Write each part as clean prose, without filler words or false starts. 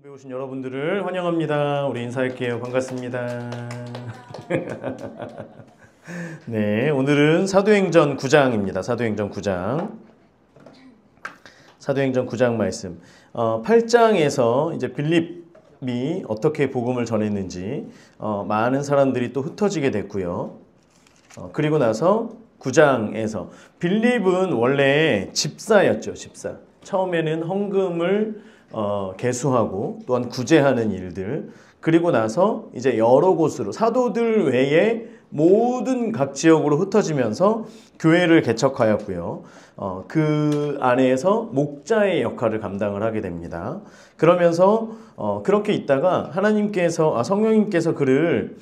배우신 여러분들을 환영합니다. 우리 인사할게요. 반갑습니다. 네, 오늘은 사도행전 9장입니다. 사도행전 9장. 사도행전 9장 말씀. 8장에서 이제 빌립이 어떻게 복음을 전했는지 많은 사람들이 또 흩어지게 됐고요. 그리고 나서 9장에서 빌립은 원래 집사였죠. 집사. 처음에는 헌금을 개수하고 또한 구제하는 일들, 그리고 나서 이제 여러 곳으로 사도들 외에 모든 각 지역으로 흩어지면서 교회를 개척하였고요. 그 안에서 목자의 역할을 감당을 하게 됩니다. 그러면서 그렇게 있다가 하나님께서 성령님께서 그를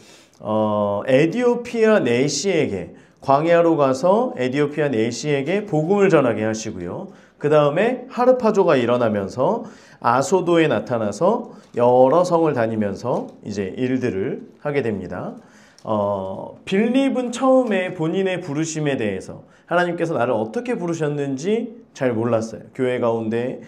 에디오피아 내시에게, 광야로 가서 에디오피아 내시에게 복음을 전하게 하시고요. 그 다음에 하르파조가 일어나면서 아소도에 나타나서 여러 성을 다니면서 이제 일들을 하게 됩니다. 빌립은 처음에 본인의 부르심에 대해서 하나님께서 나를 어떻게 부르셨는지 잘 몰랐어요. 교회 가운데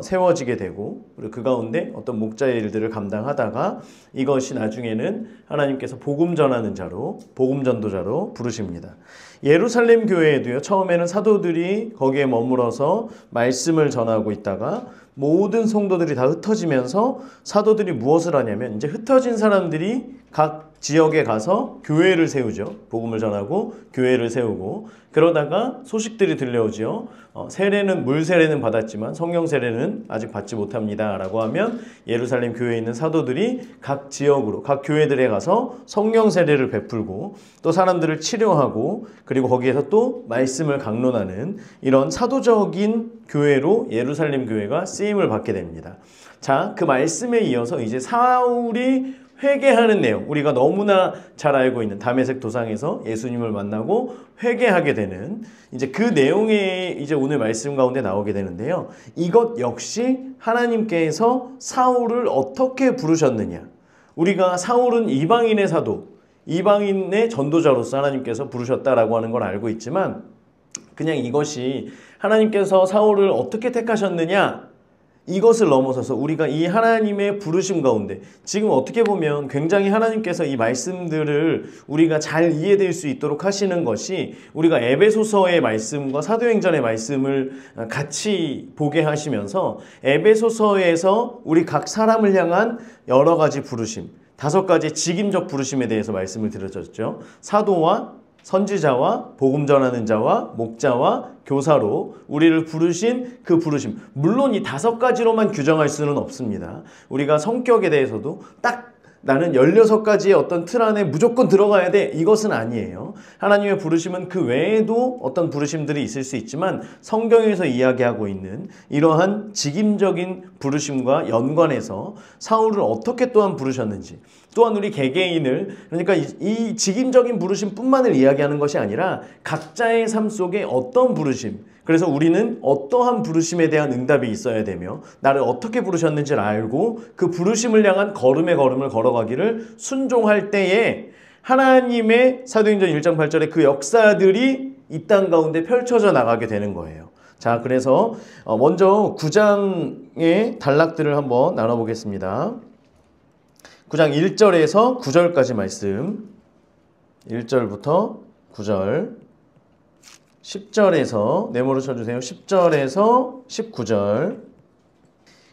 세워지게 되고, 그리고 그 가운데 어떤 목자의 일들을 감당하다가 이것이 나중에는 하나님께서 복음 전하는 자로, 복음 전도자로 부르십니다. 예루살렘 교회에도요, 처음에는 사도들이 거기에 머물어서 말씀을 전하고 있다가 모든 성도들이 다 흩어지면서 사도들이 무엇을 하냐면 이제 흩어진 사람들이 각 지역에 가서 교회를 세우죠. 복음을 전하고 교회를 세우고, 그러다가 소식들이 들려오죠. 세례는, 물 세례는 받았지만 성령 세례는 아직 받지 못합니다 라고 하면 예루살렘 교회에 있는 사도들이 각 지역으로, 각 교회들에 가서 성령 세례를 베풀고 또 사람들을 치료하고, 그리고 거기에서 또 말씀을 강론하는 이런 사도적인 교회로 예루살렘 교회가 쓰임을 받게 됩니다. 자, 그 말씀에 이어서 이제 사울이 회개하는 내용, 우리가 너무나 잘 알고 있는 다메섹 도상에서 예수님을 만나고 회개하게 되는 이제 그 내용이 이제 오늘 말씀 가운데 나오게 되는데요. 이것 역시 하나님께서 사울을 어떻게 부르셨느냐. 우리가 사울은 이방인의 사도, 이방인의 전도자로서 하나님께서 부르셨다라고 하는 걸 알고 있지만, 그냥 이것이 하나님께서 사울을 어떻게 택하셨느냐, 이것을 넘어서서 우리가 이 하나님의 부르심 가운데 지금 어떻게 보면 굉장히 하나님께서 이 말씀들을 우리가 잘 이해될 수 있도록 하시는 것이, 우리가 에베소서의 말씀과 사도행전의 말씀을 같이 보게 하시면서 에베소서에서 우리 각 사람을 향한 여러 가지 부르심, 5가지 직임적 부르심에 대해서 말씀을 드렸었죠. 사도와 선지자와 복음 전하는 자와 목자와 교사로 우리를 부르신 그 부르심, 물론 이 5가지로만 규정할 수는 없습니다. 우리가 성격에 대해서도 딱 나는 16가지의 어떤 틀 안에 무조건 들어가야 돼, 이것은 아니에요. 하나님의 부르심은 그 외에도 어떤 부르심들이 있을 수 있지만 성경에서 이야기하고 있는 이러한 직임적인 부르심과 연관해서 사울을 어떻게 또한 부르셨는지, 또한 우리 개개인을, 그러니까 이 직임적인 부르심뿐만을 이야기하는 것이 아니라 각자의 삶 속에 어떤 부르심, 그래서 우리는 어떠한 부르심에 대한 응답이 있어야 되며 나를 어떻게 부르셨는지를 알고 그 부르심을 향한 걸음의 걸음을 걸어가기를 순종할 때에 하나님의 사도행전 1장 8절에 그 역사들이 이 땅 가운데 펼쳐져 나가게 되는 거예요. 자, 그래서 먼저 9장의 단락들을 한번 나눠보겠습니다. 9장 1절에서 9절까지 말씀, 1절부터 9절, 10절에서 네모로 쳐주세요. 10절에서 19절,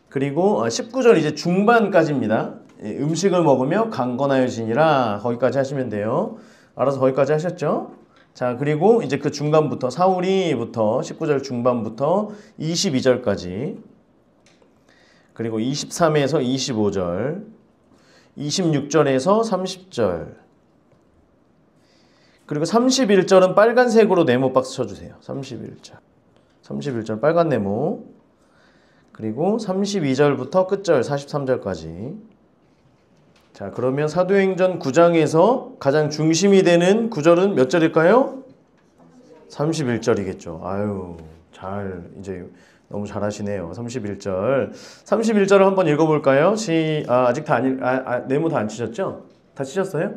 그리고 19절 이제 중반까지입니다. 음식을 먹으며 강건하여지니라, 거기까지 하시면 돼요. 알아서 거기까지 하셨죠? 자, 그리고 이제 그 중간부터 사울이부터 19절 중반부터 22절까지, 그리고 23에서 25절, 26절에서 30절, 그리고 31절은 빨간색으로 네모 박스 쳐주세요. 31절 빨간 네모, 그리고 32절부터 끝절 43절까지. 자, 그러면 사도행전 9장에서 가장 중심이 되는 구절은 몇 절일까요? 31절이겠죠. 아유, 이제 너무 잘하시네요. 31절. 31절을 한번 읽어볼까요? 아직 네모 다 안 치셨죠? 다 치셨어요?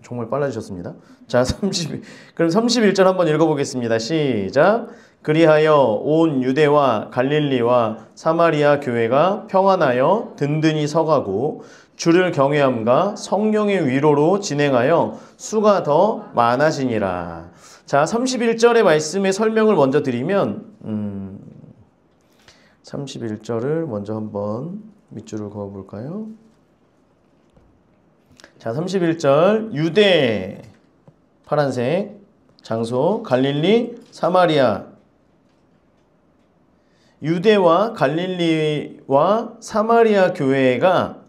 정말 빨라지셨습니다. 자, 그럼 31절 한번 읽어보겠습니다. 시작. 그리하여 온 유대와 갈릴리와 사마리아 교회가 평안하여 든든히 서가고 주를 경외함과 성령의 위로로 진행하여 수가 더 많아지니라. 자, 31절의 말씀의 설명을 먼저 드리면 31절을 먼저 한번 밑줄을 그어 볼까요? 자, 31절 유대 파란색 장소 갈릴리 사마리아 유대와 갈릴리와 사마리아 교회가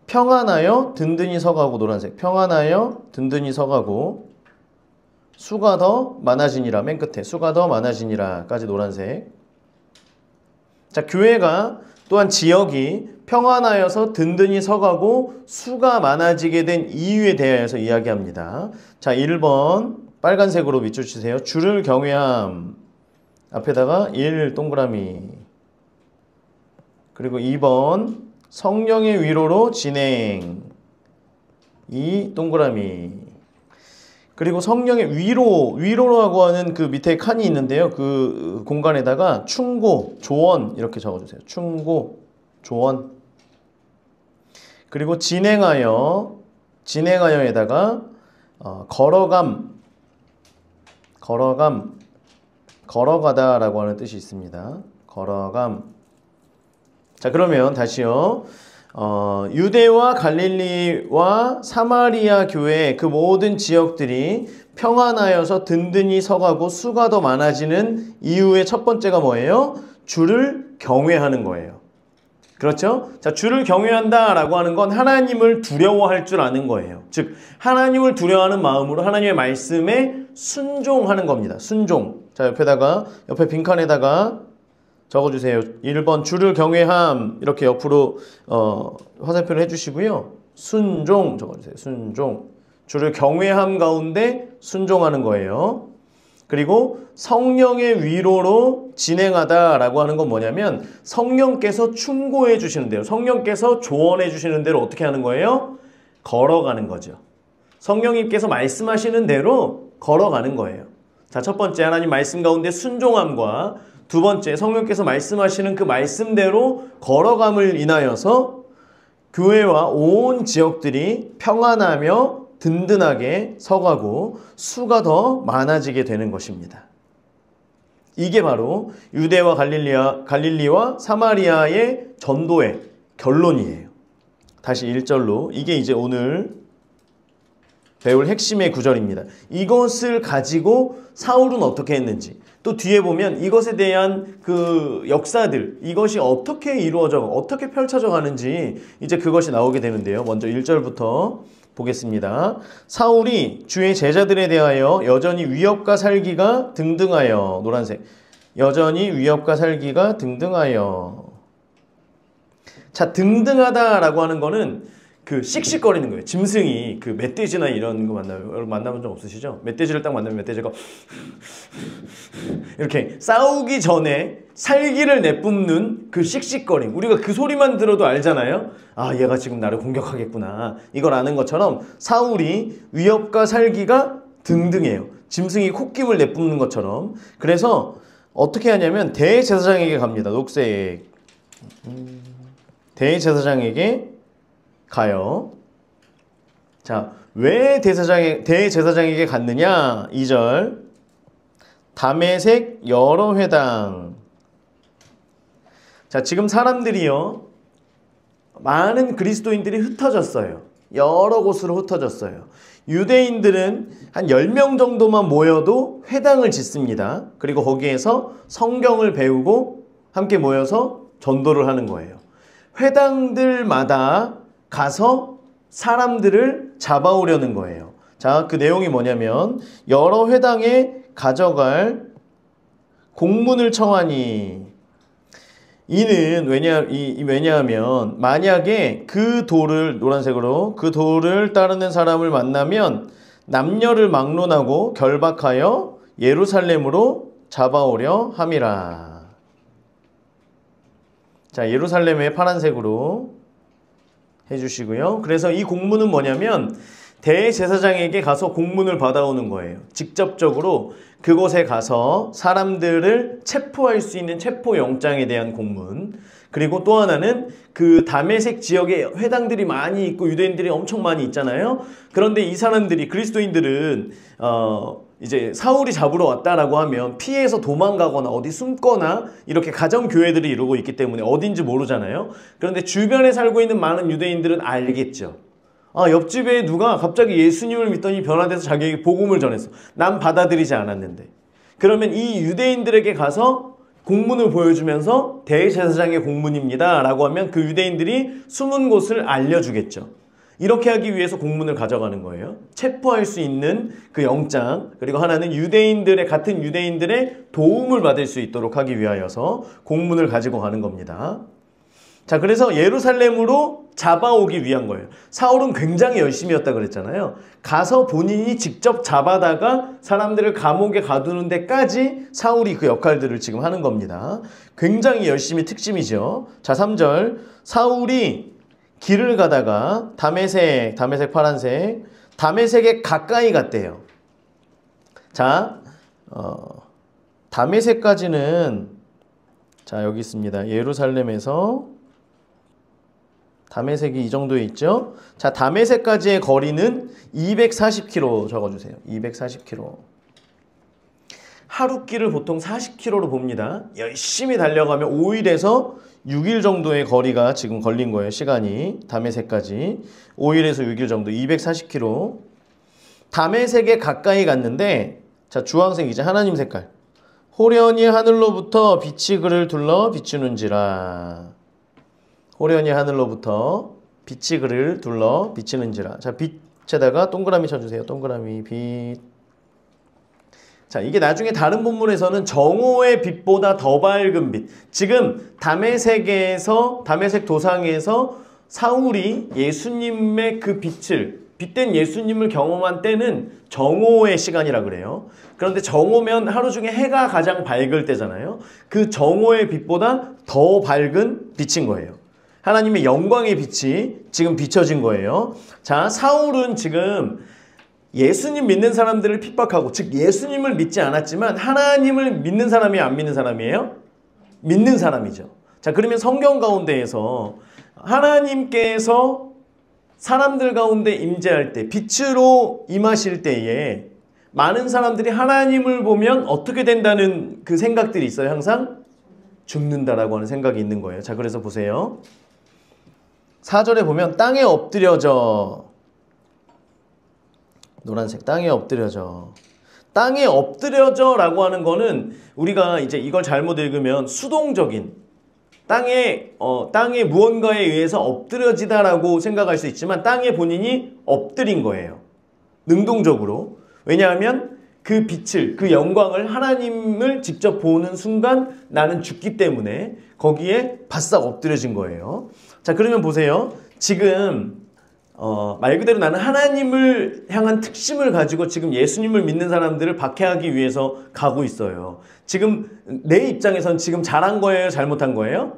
평안하여 든든히 서가고 노란색 평안하여 든든히 서가고 수가 더 많아지니라 맨 끝에 수가 더 많아지니라까지 노란색. 자, 교회가 또한 지역이 평안하여서 든든히 서가고 수가 많아지게 된 이유에 대해서 이야기합니다. 자, 1번 빨간색으로 밑줄 치세요. 주를 경외함 앞에다가 1 동그라미 그리고 2번 성령의 위로로 진행 2 동그라미 그리고 성령의 위로라고 하는 그 밑에 칸이 있는데요. 그 공간에다가 충고, 조언 이렇게 적어주세요. 충고, 조언 그리고 진행하여에다가 걸어가다라고 하는 뜻이 있습니다. 걸어감. 자, 그러면 다시요. 유대와 갈릴리와 사마리아 교회 그 모든 지역들이 평안하여서 든든히 서가고 수가 더 많아지는 이유의 첫 번째가 뭐예요? 주를 경외하는 거예요. 그렇죠? 자, 주를 경외한다라고 하는 건 하나님을 두려워할 줄 아는 거예요. 즉, 하나님을 두려워하는 마음으로 하나님의 말씀에 순종하는 겁니다. 순종. 자, 옆에 빈칸에다가 적어주세요. 1번 주를 경외함 이렇게 옆으로 화살표를 해주시고요. 순종 적어주세요. 순종. 주를 경외함 가운데 순종하는 거예요. 그리고 성령의 위로로 진행하다라고 하는 건 뭐냐면 성령께서 충고해 주시는 대로 성령께서 조언해 주시는 대로 어떻게 하는 거예요? 걸어가는 거죠. 성령님께서 말씀하시는 대로 걸어가는 거예요. 자, 첫 번째 하나님 말씀 가운데 순종함과 두 번째 성령께서 말씀하시는 그 말씀대로 걸어감을 인하여서 교회와 온 지역들이 평안하며 든든하게 서가고 수가 더 많아지게 되는 것입니다. 이게 바로 유대와 갈릴리와 사마리아의 전도의 결론이에요. 다시 1절로 이게 이제 오늘 배울 핵심의 구절입니다. 이것을 가지고 사울은 어떻게 했는지 또 뒤에 보면 이것에 대한 그 역사들 이것이 어떻게 이루어져 어떻게 펼쳐져 가는지 이제 그것이 나오게 되는데요. 먼저 1절부터 보겠습니다. 사울이 주의 제자들에 대하여 여전히 위협과 살기가 등등하여 노란색 여전히 위협과 살기가 등등하여 자 등등하다라고 하는 거는 그 씩씩거리는 거예요. 짐승이 그 멧돼지나 이런 거 만나요. 여러분 만나본 적 없으시죠? 멧돼지를 딱 만나면 멧돼지가 이렇게 싸우기 전에 살기를 내뿜는 그 씩씩거림. 우리가 그 소리만 들어도 알잖아요. 아, 얘가 지금 나를 공격하겠구나. 이걸 아는 것처럼 사울이 위협과 살기가 등등해요. 짐승이 콧김을 내뿜는 것처럼. 그래서 어떻게 하냐면 대제사장에게 갑니다. 녹색. 대제사장에게 가요. 자, 왜 대제사장에게 갔느냐? 2절. 다메섹 여러 회당. 자, 지금 사람들이요. 많은 그리스도인들이 흩어졌어요. 여러 곳으로 흩어졌어요. 유대인들은 한 10명 정도만 모여도 회당을 짓습니다. 그리고 거기에서 성경을 배우고 함께 모여서 전도를 하는 거예요. 회당들마다 가서 사람들을 잡아오려는 거예요. 자, 그 내용이 뭐냐면 여러 회당에 가져갈 공문을 청하니 이는 왜냐하면 만약에 그 돌을 노란색으로 그 돌을 따르는 사람을 만나면 남녀를 막론하고 결박하여 예루살렘으로 잡아오려 함이라. 자, 예루살렘에 파란색으로 해주시고요. 그래서 이 공문은 뭐냐면 대제사장에게 가서 공문을 받아오는 거예요. 직접적으로 그곳에 가서 사람들을 체포할 수 있는 체포영장에 대한 공문. 그리고 또 하나는 그 다메섹 지역에 회당들이 많이 있고 유대인들이 엄청 많이 있잖아요. 그런데 이 사람들이 그리스도인들은 이제 사울이 잡으러 왔다라고 하면 피해서 도망가거나 어디 숨거나 이렇게 가정교회들이 이루고 있기 때문에 어딘지 모르잖아요. 그런데 주변에 살고 있는 많은 유대인들은 알겠죠. 옆집에 누가 갑자기 예수님을 믿더니 변화돼서 자기에게 복음을 전했어. 난 받아들이지 않았는데. 그러면 이 유대인들에게 가서 공문을 보여주면서 대제사장의 공문입니다 라고 하면 그 유대인들이 숨은 곳을 알려주겠죠. 이렇게 하기 위해서 공문을 가져가는 거예요. 체포할 수 있는 그 영장, 그리고 하나는 같은 유대인들의 도움을 받을 수 있도록 하기 위하여서 공문을 가지고 가는 겁니다. 자, 그래서 예루살렘으로 잡아오기 위한 거예요. 사울은 굉장히 열심히 했다 그랬잖아요. 가서 본인이 직접 잡아다가 사람들을 감옥에 가두는 데까지 사울이 그 역할들을 지금 하는 겁니다. 굉장히 열심히 특심이죠. 자, 3절. 사울이 길을 가다가 다메섹 파란색, 다메섹에 가까이 갔대요. 자, 다메섹까지는 자, 여기 있습니다. 예루살렘에서 다메섹이 이 정도에 있죠. 자, 다메섹까지의 거리는 240km 적어주세요. 240km. 하루길을 보통 40km로 봅니다. 열심히 달려가면 5일에서 6일 정도의 거리가 지금 걸린 거예요. 시간이. 다메섹까지. 5일에서 6일 정도. 240km. 다메섹에 가까이 갔는데 자, 주황색 이제 하나님 색깔. 호련히 하늘로부터 빛이 그를 둘러 비추는지라. 호련히 하늘로부터 빛이 그를 둘러 비치는지라. 자, 빛에다가 동그라미 쳐주세요. 동그라미 빛. 자, 이게 나중에 다른 본문에서는 정오의 빛보다 더 밝은 빛. 지금 다메섹 도상에서 사울이 예수님의 그 빛된 예수님을 경험한 때는 정오의 시간이라 그래요. 그런데 정오면 하루 중에 해가 가장 밝을 때잖아요. 그 정오의 빛보다 더 밝은 빛인 거예요. 하나님의 영광의 빛이 지금 비춰진 거예요. 자, 사울은 지금 예수님 믿는 사람들을 핍박하고, 즉 예수님을 믿지 않았지만 하나님을 믿는 사람이 안 믿는 사람이에요? 믿는 사람이죠. 자, 그러면 성경 가운데에서 하나님께서 사람들 가운데 임재할 때, 빛으로 임하실 때에 많은 사람들이 하나님을 보면 어떻게 된다는 그 생각들이 있어요. 항상 죽는다라고 하는 생각이 있는 거예요. 자, 그래서 보세요. 4절에 보면 땅에 엎드려져. 노란색 땅에 엎드려져. 땅에 엎드려져 라고 하는 거는 우리가 이제 이걸 잘못 읽으면 수동적인 땅에 무언가에 의해서 엎드려지다라고 생각할 수 있지만 땅에 본인이 엎드린 거예요. 능동적으로. 왜냐하면 그 빛을, 그 영광을 하나님을 직접 보는 순간 나는 죽기 때문에 거기에 바싹 엎드려진 거예요. 자, 그러면 보세요. 지금 말 그대로 나는 하나님을 향한 특심을 가지고 지금 예수님을 믿는 사람들을 박해하기 위해서 가고 있어요. 지금 내 입장에선 지금 잘한 거예요? 잘못한 거예요?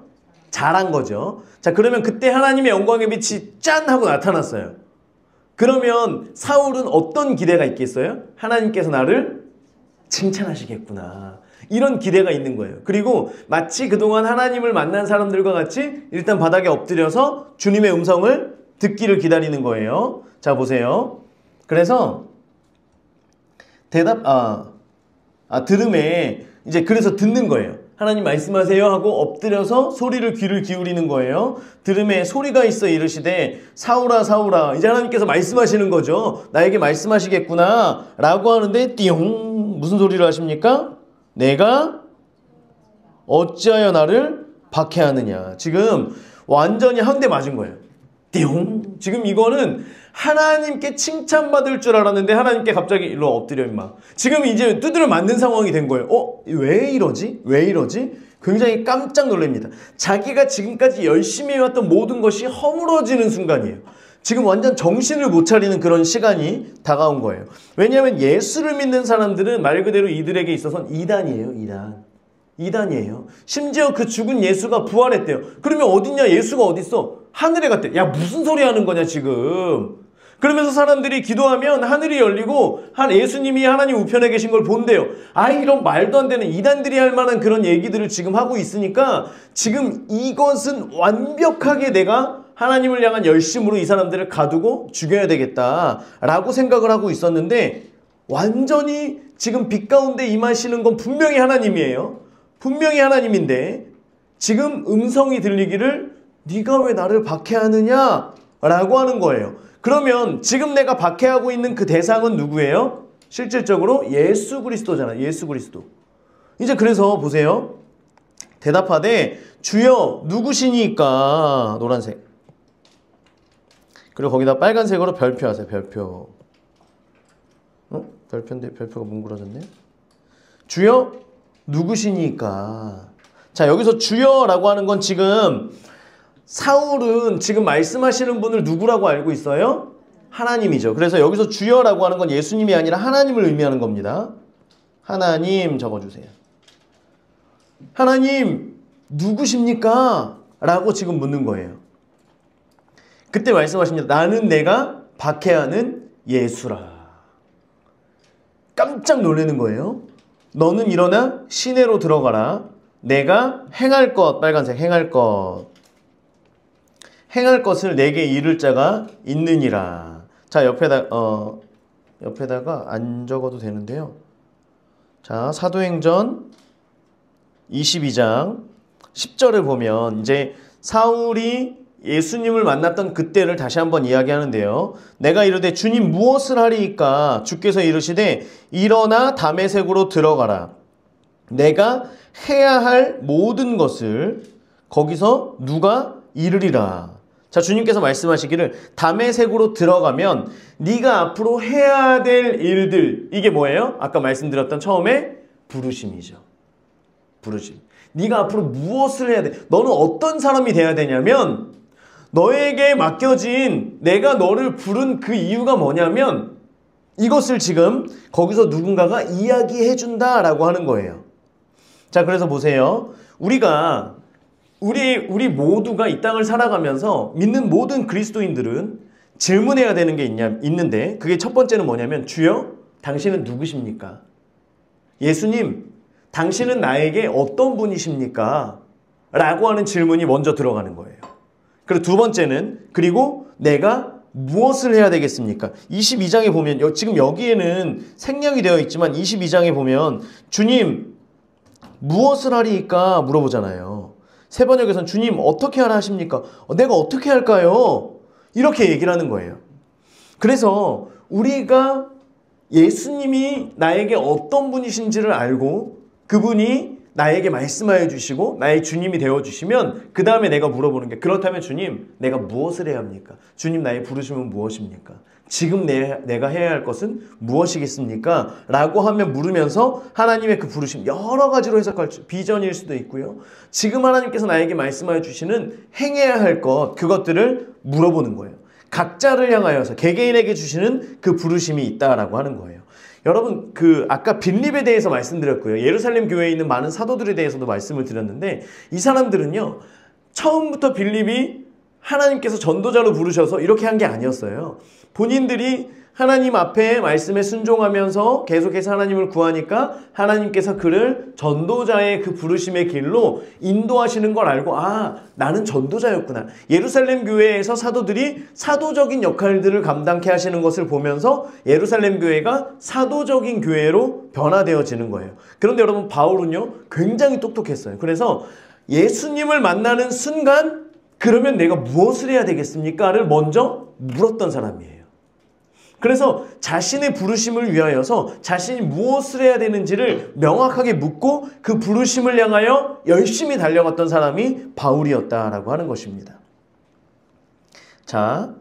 잘한 거죠. 자, 그러면 그때 하나님의 영광의 빛이 짠 하고 나타났어요. 그러면 사울은 어떤 기대가 있겠어요? 하나님께서 나를 칭찬하시겠구나. 이런 기대가 있는 거예요. 그리고 마치 그동안 하나님을 만난 사람들과 같이 일단 바닥에 엎드려서 주님의 음성을 듣기를 기다리는 거예요. 자, 보세요. 그래서 들음에 이제 그래서 듣는 거예요. 하나님 말씀하세요 하고 엎드려서 귀를 기울이는 거예요. 들음에 소리가 있어 이르시되 사울아 사울아. 이제 하나님께서 말씀하시는 거죠. 나에게 말씀하시겠구나 라고 하는데 띠용 무슨 소리를 하십니까? 내가 어찌하여 나를 박해하느냐. 지금 완전히 한 대 맞은 거예요. 띠용. 지금 이거는 하나님께 칭찬받을 줄 알았는데 하나님께 갑자기 일로 엎드려 임마. 지금 이제 두드려 맞는 상황이 된 거예요. 왜 이러지? 왜 이러지? 굉장히 깜짝 놀랍니다. 자기가 지금까지 열심히 해왔던 모든 것이 허물어지는 순간이에요. 지금 완전 정신을 못 차리는 그런 시간이 다가온 거예요. 왜냐하면 예수를 믿는 사람들은 말 그대로 이들에게 있어서는 이단이에요. 이단이에요. 심지어 그 죽은 예수가 부활했대요. 그러면 어딨냐? 예수가 어딨어? 하늘에 갔대. 야, 무슨 소리 하는 거냐 지금. 그러면서 사람들이 기도하면 하늘이 열리고 예수님이 하나님 우편에 계신 걸 본대요. 이런 말도 안 되는 이단들이 할 만한 그런 얘기들을 지금 하고 있으니까 지금 이것은 완벽하게 내가 하나님을 향한 열심으로 이 사람들을 가두고 죽여야 되겠다라고 생각을 하고 있었는데 완전히 지금 빛 가운데 임하시는 건 분명히 하나님이에요. 분명히 하나님인데 지금 음성이 들리기를 네가 왜 나를 박해하느냐 라고 하는 거예요. 그러면 지금 내가 박해하고 있는 그 대상은 누구예요? 실질적으로 예수 그리스도잖아요. 예수 그리스도. 이제 그래서 보세요. 대답하되 주여 누구시니까 노란색. 그리고 거기다 빨간색으로 별표 하세요. 별표. 별표인데 별표가 뭉그러졌네. 주여 누구시니까. 자, 여기서 주여라고 하는 건 지금 사울은 지금 말씀하시는 분을 누구라고 알고 있어요? 하나님이죠. 그래서 여기서 주여라고 하는 건 예수님이 아니라 하나님을 의미하는 겁니다. 하나님 적어주세요. 하나님 누구십니까? 라고 지금 묻는 거예요. 그때 말씀하십니다. 나는 내가 박해하는 예수라. 깜짝 놀라는 거예요. 너는 일어나 시내로 들어가라. 내가 행할 것, 빨간색 행할 것. 행할 것을 내게 이를 자가 있느니라. 자, 옆에다가 안 적어도 되는데요. 자, 사도행전 22장 10절을 보면 이제 사울이 예수님을 만났던 그때를 다시 한번 이야기하는데요. 내가 이르되 주님 무엇을 하리이까? 주께서 이르시되 일어나 다메섹으로 들어가라. 내가 해야 할 모든 것을 거기서 누가 이르리라. 자, 주님께서 말씀하시기를 다메섹으로 들어가면 네가 앞으로 해야 될 일들, 이게 뭐예요? 아까 말씀드렸던 처음에 부르심이죠. 부르심. 네가 앞으로 무엇을 해야 돼? 너는 어떤 사람이 돼야 되냐면 너에게 맡겨진 내가 너를 부른 그 이유가 뭐냐면 이것을 지금 거기서 누군가가 이야기해 준다라고 하는 거예요. 자, 그래서 보세요. 우리 모두가 이 땅을 살아가면서 믿는 모든 그리스도인들은 질문해야 되는 게 있는데 그게 첫 번째는 뭐냐면 주여 당신은 누구십니까? 예수님 당신은 나에게 어떤 분이십니까? 라고 하는 질문이 먼저 들어가는 거예요. 그리고 두 번째는 그리고 내가 무엇을 해야 되겠습니까? 22장에 보면 지금 여기에는 생략이 되어 있지만 22장에 보면 주님 무엇을 하리이까 물어보잖아요. 세 번역에서는 주님 어떻게 하라 하십니까? 내가 어떻게 할까요? 이렇게 얘기를 하는 거예요. 그래서 우리가 예수님이 나에게 어떤 분이신지를 알고 그분이 나에게 말씀하여 주시고 나의 주님이 되어주시면 그 다음에 내가 물어보는 게 그렇다면 주님 내가 무엇을 해야 합니까? 주님 나의 부르심은 무엇입니까? 지금 내가 해야 할 것은 무엇이겠습니까? 라고 하면 물으면서 하나님의 그 부르심 여러 가지로 해석할 비전일 수도 있고요. 지금 하나님께서 나에게 말씀하여 주시는 행해야 할 것 그것들을 물어보는 거예요. 각자를 향하여서 개개인에게 주시는 그 부르심이 있다라고 하는 거예요. 여러분 아까 빌립에 대해서 말씀드렸고요. 예루살렘 교회에 있는 많은 사도들에 대해서도 말씀을 드렸는데 이 사람들은요. 처음부터 빌립이 하나님께서 전도자로 부르셔서 이렇게 한 게 아니었어요. 본인들이 하나님 앞에 말씀에 순종하면서 계속해서 하나님을 구하니까 하나님께서 그를 전도자의 그 부르심의 길로 인도하시는 걸 알고 나는 전도자였구나. 예루살렘 교회에서 사도들이 사도적인 역할들을 감당케 하시는 것을 보면서 예루살렘 교회가 사도적인 교회로 변화되어지는 거예요. 그런데 여러분 바울은요 굉장히 똑똑했어요. 그래서 예수님을 만나는 순간 그러면 내가 무엇을 해야 되겠습니까?를 먼저 물었던 사람이에요. 그래서 자신의 부르심을 위하여서 자신이 무엇을 해야 되는지를 명확하게 묻고 그 부르심을 향하여 열심히 달려갔던 사람이 바울이었다라고 하는 것입니다. 자,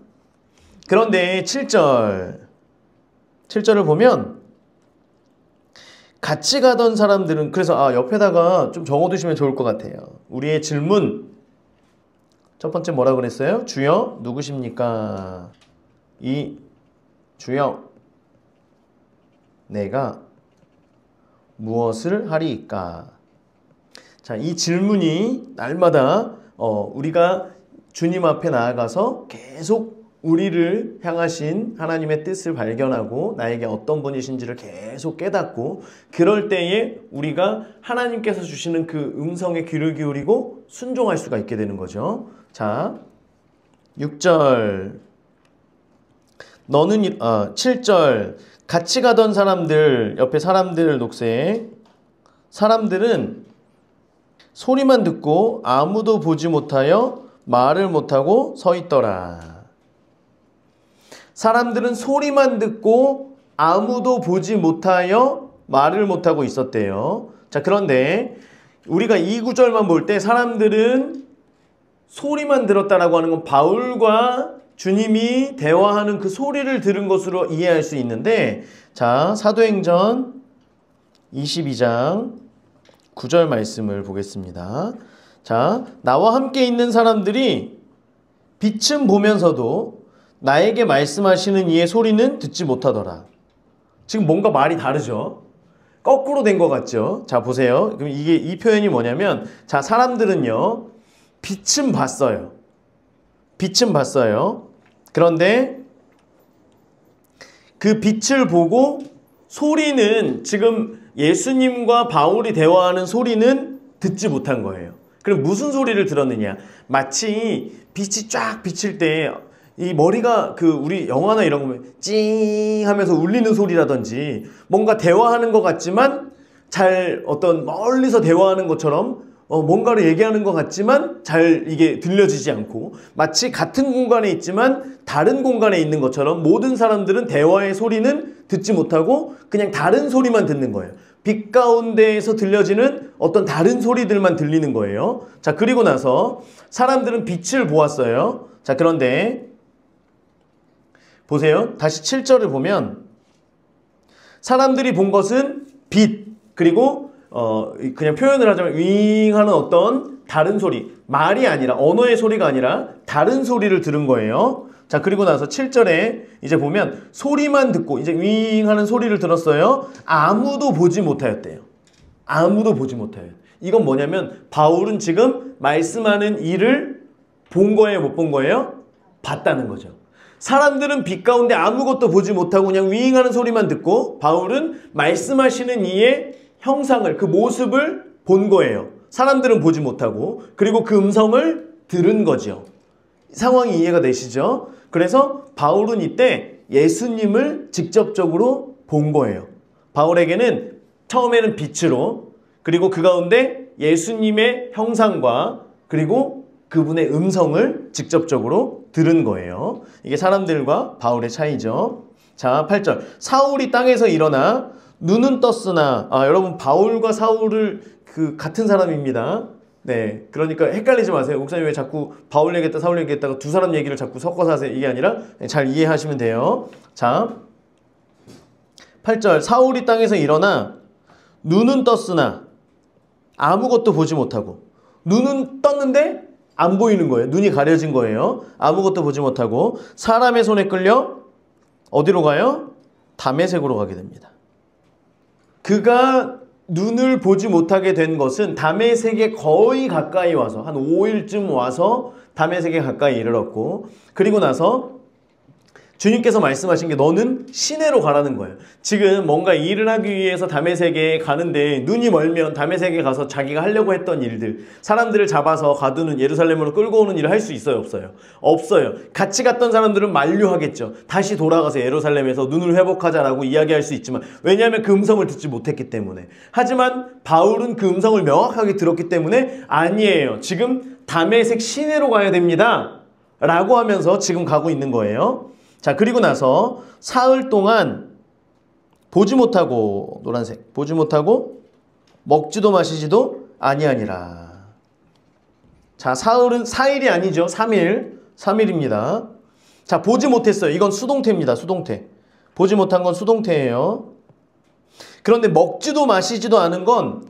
그런데 7절을 보면 같이 가던 사람들은 그래서 옆에다가 좀 적어두시면 좋을 것 같아요. 우리의 질문 첫 번째 뭐라 그랬어요? 주여 누구십니까? 주여 내가 무엇을 하리이까? 자, 이 질문이 날마다 우리가 주님 앞에 나아가서 계속 우리를 향하신 하나님의 뜻을 발견하고 나에게 어떤 분이신지를 계속 깨닫고 그럴 때에 우리가 하나님께서 주시는 그 음성에 귀를 기울이고 순종할 수가 있게 되는 거죠. 자, 6절 7절 같이 가던 사람들, 옆에 사람들 녹색 사람들은 소리만 듣고 아무도 보지 못하여 말을 못하고 서 있더라. 사람들은 소리만 듣고 아무도 보지 못하여 말을 못하고 있었대요. 자, 그런데 우리가 이 구절만 볼 때 사람들은 소리만 들었다라고 하는 건 바울과 주님이 대화하는 그 소리를 들은 것으로 이해할 수 있는데, 자, 사도행전 22장 9절 말씀을 보겠습니다. 자, 나와 함께 있는 사람들이 빛은 보면서도 나에게 말씀하시는 이의 소리는 듣지 못하더라. 지금 뭔가 말이 다르죠? 거꾸로 된 것 같죠? 자, 보세요. 그럼 이 표현이 뭐냐면, 자, 사람들은요, 빛은 봤어요. 빛은 봤어요. 그런데 그 빛을 보고 소리는 지금 예수님과 바울이 대화하는 소리는 듣지 못한 거예요. 그럼 무슨 소리를 들었느냐? 마치 빛이 쫙 비칠 때 이 머리가 우리 영화나 이런 거 보면 찡 하면서 울리는 소리라든지 뭔가 대화하는 것 같지만 잘 어떤 멀리서 대화하는 것처럼 뭔가를 얘기하는 것 같지만 잘 이게 들려지지 않고 마치 같은 공간에 있지만 다른 공간에 있는 것처럼 모든 사람들은 대화의 소리는 듣지 못하고 그냥 다른 소리만 듣는 거예요. 빛 가운데에서 들려지는 어떤 다른 소리들만 들리는 거예요. 자, 그리고 나서 사람들은 빛을 보았어요. 자, 그런데 보세요. 다시 7절을 보면 사람들이 본 것은 빛, 그리고 그냥 표현을 하자면 윙 하는 어떤 다른 소리, 말이 아니라 언어의 소리가 아니라 다른 소리를 들은 거예요. 자, 그리고 나서 7절에 이제 보면 소리만 듣고 이제 윙 하는 소리를 들었어요. 아무도 보지 못하였대요. 아무도 보지 못하였. 이건 뭐냐면 바울은 지금 말씀하는 일을 본 거예요, 못 본 거예요? 봤다는 거죠. 사람들은 빛 가운데 아무것도 보지 못하고 그냥 윙 하는 소리만 듣고 바울은 말씀하시는 이의 형상을, 그 모습을 본 거예요. 사람들은 보지 못하고, 그리고 그 음성을 들은 거죠. 상황이 이해가 되시죠? 그래서 바울은 이때 예수님을 직접적으로 본 거예요. 바울에게는 처음에는 빛으로, 그리고 그 가운데 예수님의 형상과 그리고 그분의 음성을 직접적으로 들은 거예요. 이게 사람들과 바울의 차이죠. 자, 8절. 사울이 땅에서 일어나 눈은 떴으나, 여러분 바울과 사울을 같은 사람입니다. 네, 그러니까 헷갈리지 마세요. 목사님 왜 자꾸 바울 얘기했다 사울 얘기했다가 두 사람 얘기를 자꾸 섞어서 하세요. 이게 아니라 잘 이해하시면 돼요. 자, 8절. 사울이 땅에서 일어나 눈은 떴으나 아무것도 보지 못하고, 눈은 떴는데 안 보이는 거예요. 눈이 가려진 거예요. 아무것도 보지 못하고 사람의 손에 끌려 어디로 가요? 다메섹으로 가게 됩니다. 그가 눈을 보지 못하게 된 것은 다메섹에 거의 가까이 와서 한 5일쯤 와서 다메섹에 가까이 이르렀고, 그리고 나서 주님께서 말씀하신 게 너는 시내로 가라는 거예요. 지금 뭔가 일을 하기 위해서 다메섹에 가는데 눈이 멀면 다메섹에 가서 자기가 하려고 했던 일들, 사람들을 잡아서 가두는, 예루살렘으로 끌고 오는 일을 할 수 있어요, 없어요? 없어요. 같이 갔던 사람들은 만류하겠죠. 다시 돌아가서 예루살렘에서 눈을 회복하자라고 이야기할 수 있지만, 왜냐하면 그 음성을 듣지 못했기 때문에. 하지만 바울은 그 음성을 명확하게 들었기 때문에 아니에요, 지금 다메섹 시내로 가야 됩니다 라고 하면서 지금 가고 있는 거예요. 자, 그리고 나서 사흘 동안 보지 못하고, 노란색, 보지 못하고 먹지도 마시지도 아니하니라. 자, 사흘은 4일이 아니죠. 3일입니다. 자, 보지 못했어요. 이건 수동태입니다. 수동태. 보지 못한 건 수동태예요. 그런데 먹지도 마시지도 않은 건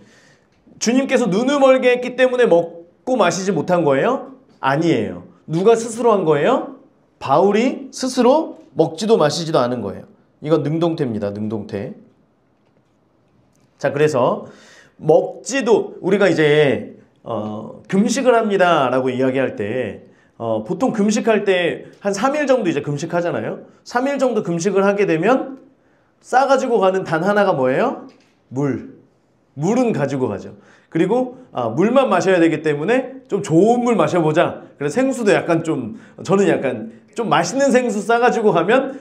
주님께서 눈을 멀게 했기 때문에 먹고 마시지 못한 거예요? 아니에요. 누가 스스로 한 거예요? 바울이 스스로 먹지도 마시지도 않은 거예요. 이건 능동태입니다. 능동태. 자, 그래서 먹지도, 우리가 이제 금식을 합니다 라고 이야기할 때 보통 금식할 때 한 3일 정도 이제 금식하잖아요. 3일 정도 금식을 하게 되면 싸가지고 가는 단 하나가 뭐예요? 물은 가지고 가죠. 그리고 물만 마셔야 되기 때문에 좀 좋은 물 마셔보자. 그래서 생수도 약간 저는 약간 좀 맛있는 생수 싸가지고 가면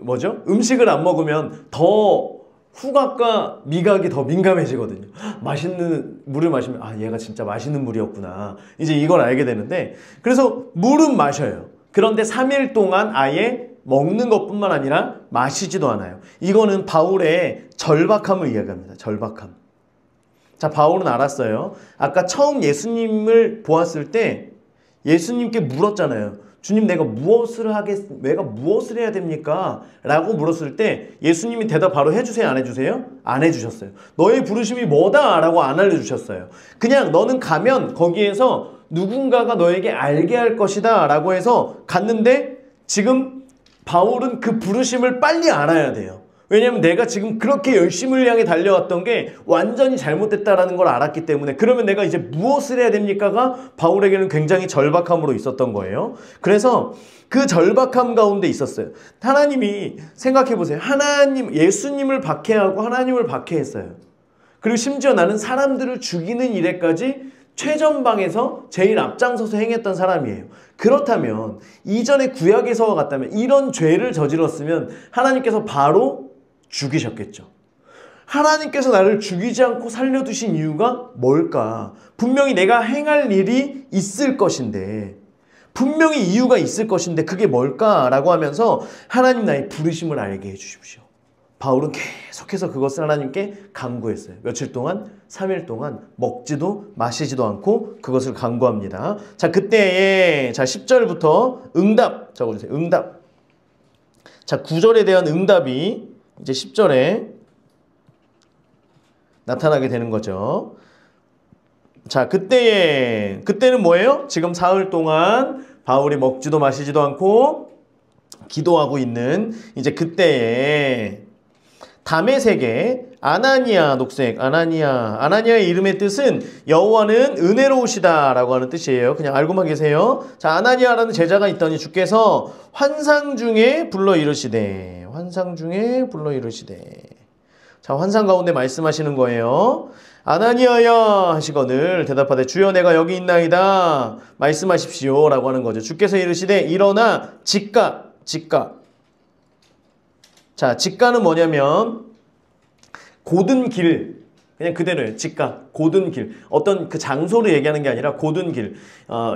뭐죠? 음식을 안 먹으면 더 후각과 미각이 더 민감해지거든요. 맛있는 물을 마시면 얘가 진짜 맛있는 물이었구나. 이제 이걸 알게 되는데, 그래서 물은 마셔요. 그런데 3일 동안 아예 먹는 것뿐만 아니라 마시지도 않아요. 이거는 바울의 절박함을 이야기합니다. 절박함. 자, 바울은 알았어요. 아까 처음 예수님을 보았을 때 예수님께 물었잖아요. 주님, 내가 무엇을 해야 됩니까? 라고 물었을 때 예수님이 대답 바로 해주세요? 안 해주세요? 안 해주셨어요. 너의 부르심이 뭐다? 라고 안 알려주셨어요. 그냥 너는 가면 거기에서 누군가가 너에게 알게 할 것이다 라고 해서 갔는데, 지금 바울은 그 부르심을 빨리 알아야 돼요. 왜냐하면 내가 지금 그렇게 열심을 향해 달려왔던 게 완전히 잘못됐다라는 걸 알았기 때문에, 그러면 내가 이제 무엇을 해야 됩니까가 바울에게는 굉장히 절박함으로 있었던 거예요. 그래서 그 절박함 가운데 있었어요. 하나님이 생각해보세요. 예수님을 박해하고 하나님을 박해했어요. 그리고 심지어 나는 사람들을 죽이는 일에까지 최전방에서 제일 앞장서서 행했던 사람이에요. 그렇다면 이전에 구약에서와 같다면 이런 죄를 저질렀으면 하나님께서 바로 죽이셨겠죠. 하나님께서 나를 죽이지 않고 살려두신 이유가 뭘까? 분명히 내가 행할 일이 있을 것인데, 분명히 이유가 있을 것인데 그게 뭘까라고 하면서 하나님 나의 부르심을 알게 해주십시오. 바울은 계속해서 그것을 하나님께 간구했어요. 며칠 동안? 3일 동안 먹지도 마시지도 않고 그것을 간구합니다. 자, 그때에 10절부터 응답 적어주세요. 응답. 자, 9절에 대한 응답이 이제 10절에 나타나게 되는 거죠. 자, 그때는 뭐예요? 지금 사흘 동안 바울이 먹지도 마시지도 않고 기도하고 있는 이제 그때에 다메섹에 아나니아 녹색, 아나니아의 이름의 뜻은 여호와는 은혜로우시다 라고 하는 뜻이에요. 그냥 알고만 계세요. 자, 아나니아라는 제자가 있더니 주께서 환상 중에 불러 이르시되. 자, 환상 가운데 말씀하시는 거예요. 아나니아야 하시거늘 대답하되 주여 내가 여기 있나이다 말씀하십시오 라고 하는 거죠. 주께서 이르시되 일어나 직가. 자, 직가는 뭐냐면 고든 길, 그냥 그대로예요. 직가, 고든 길. 어떤 그 장소를 얘기하는 게 아니라 고든 길.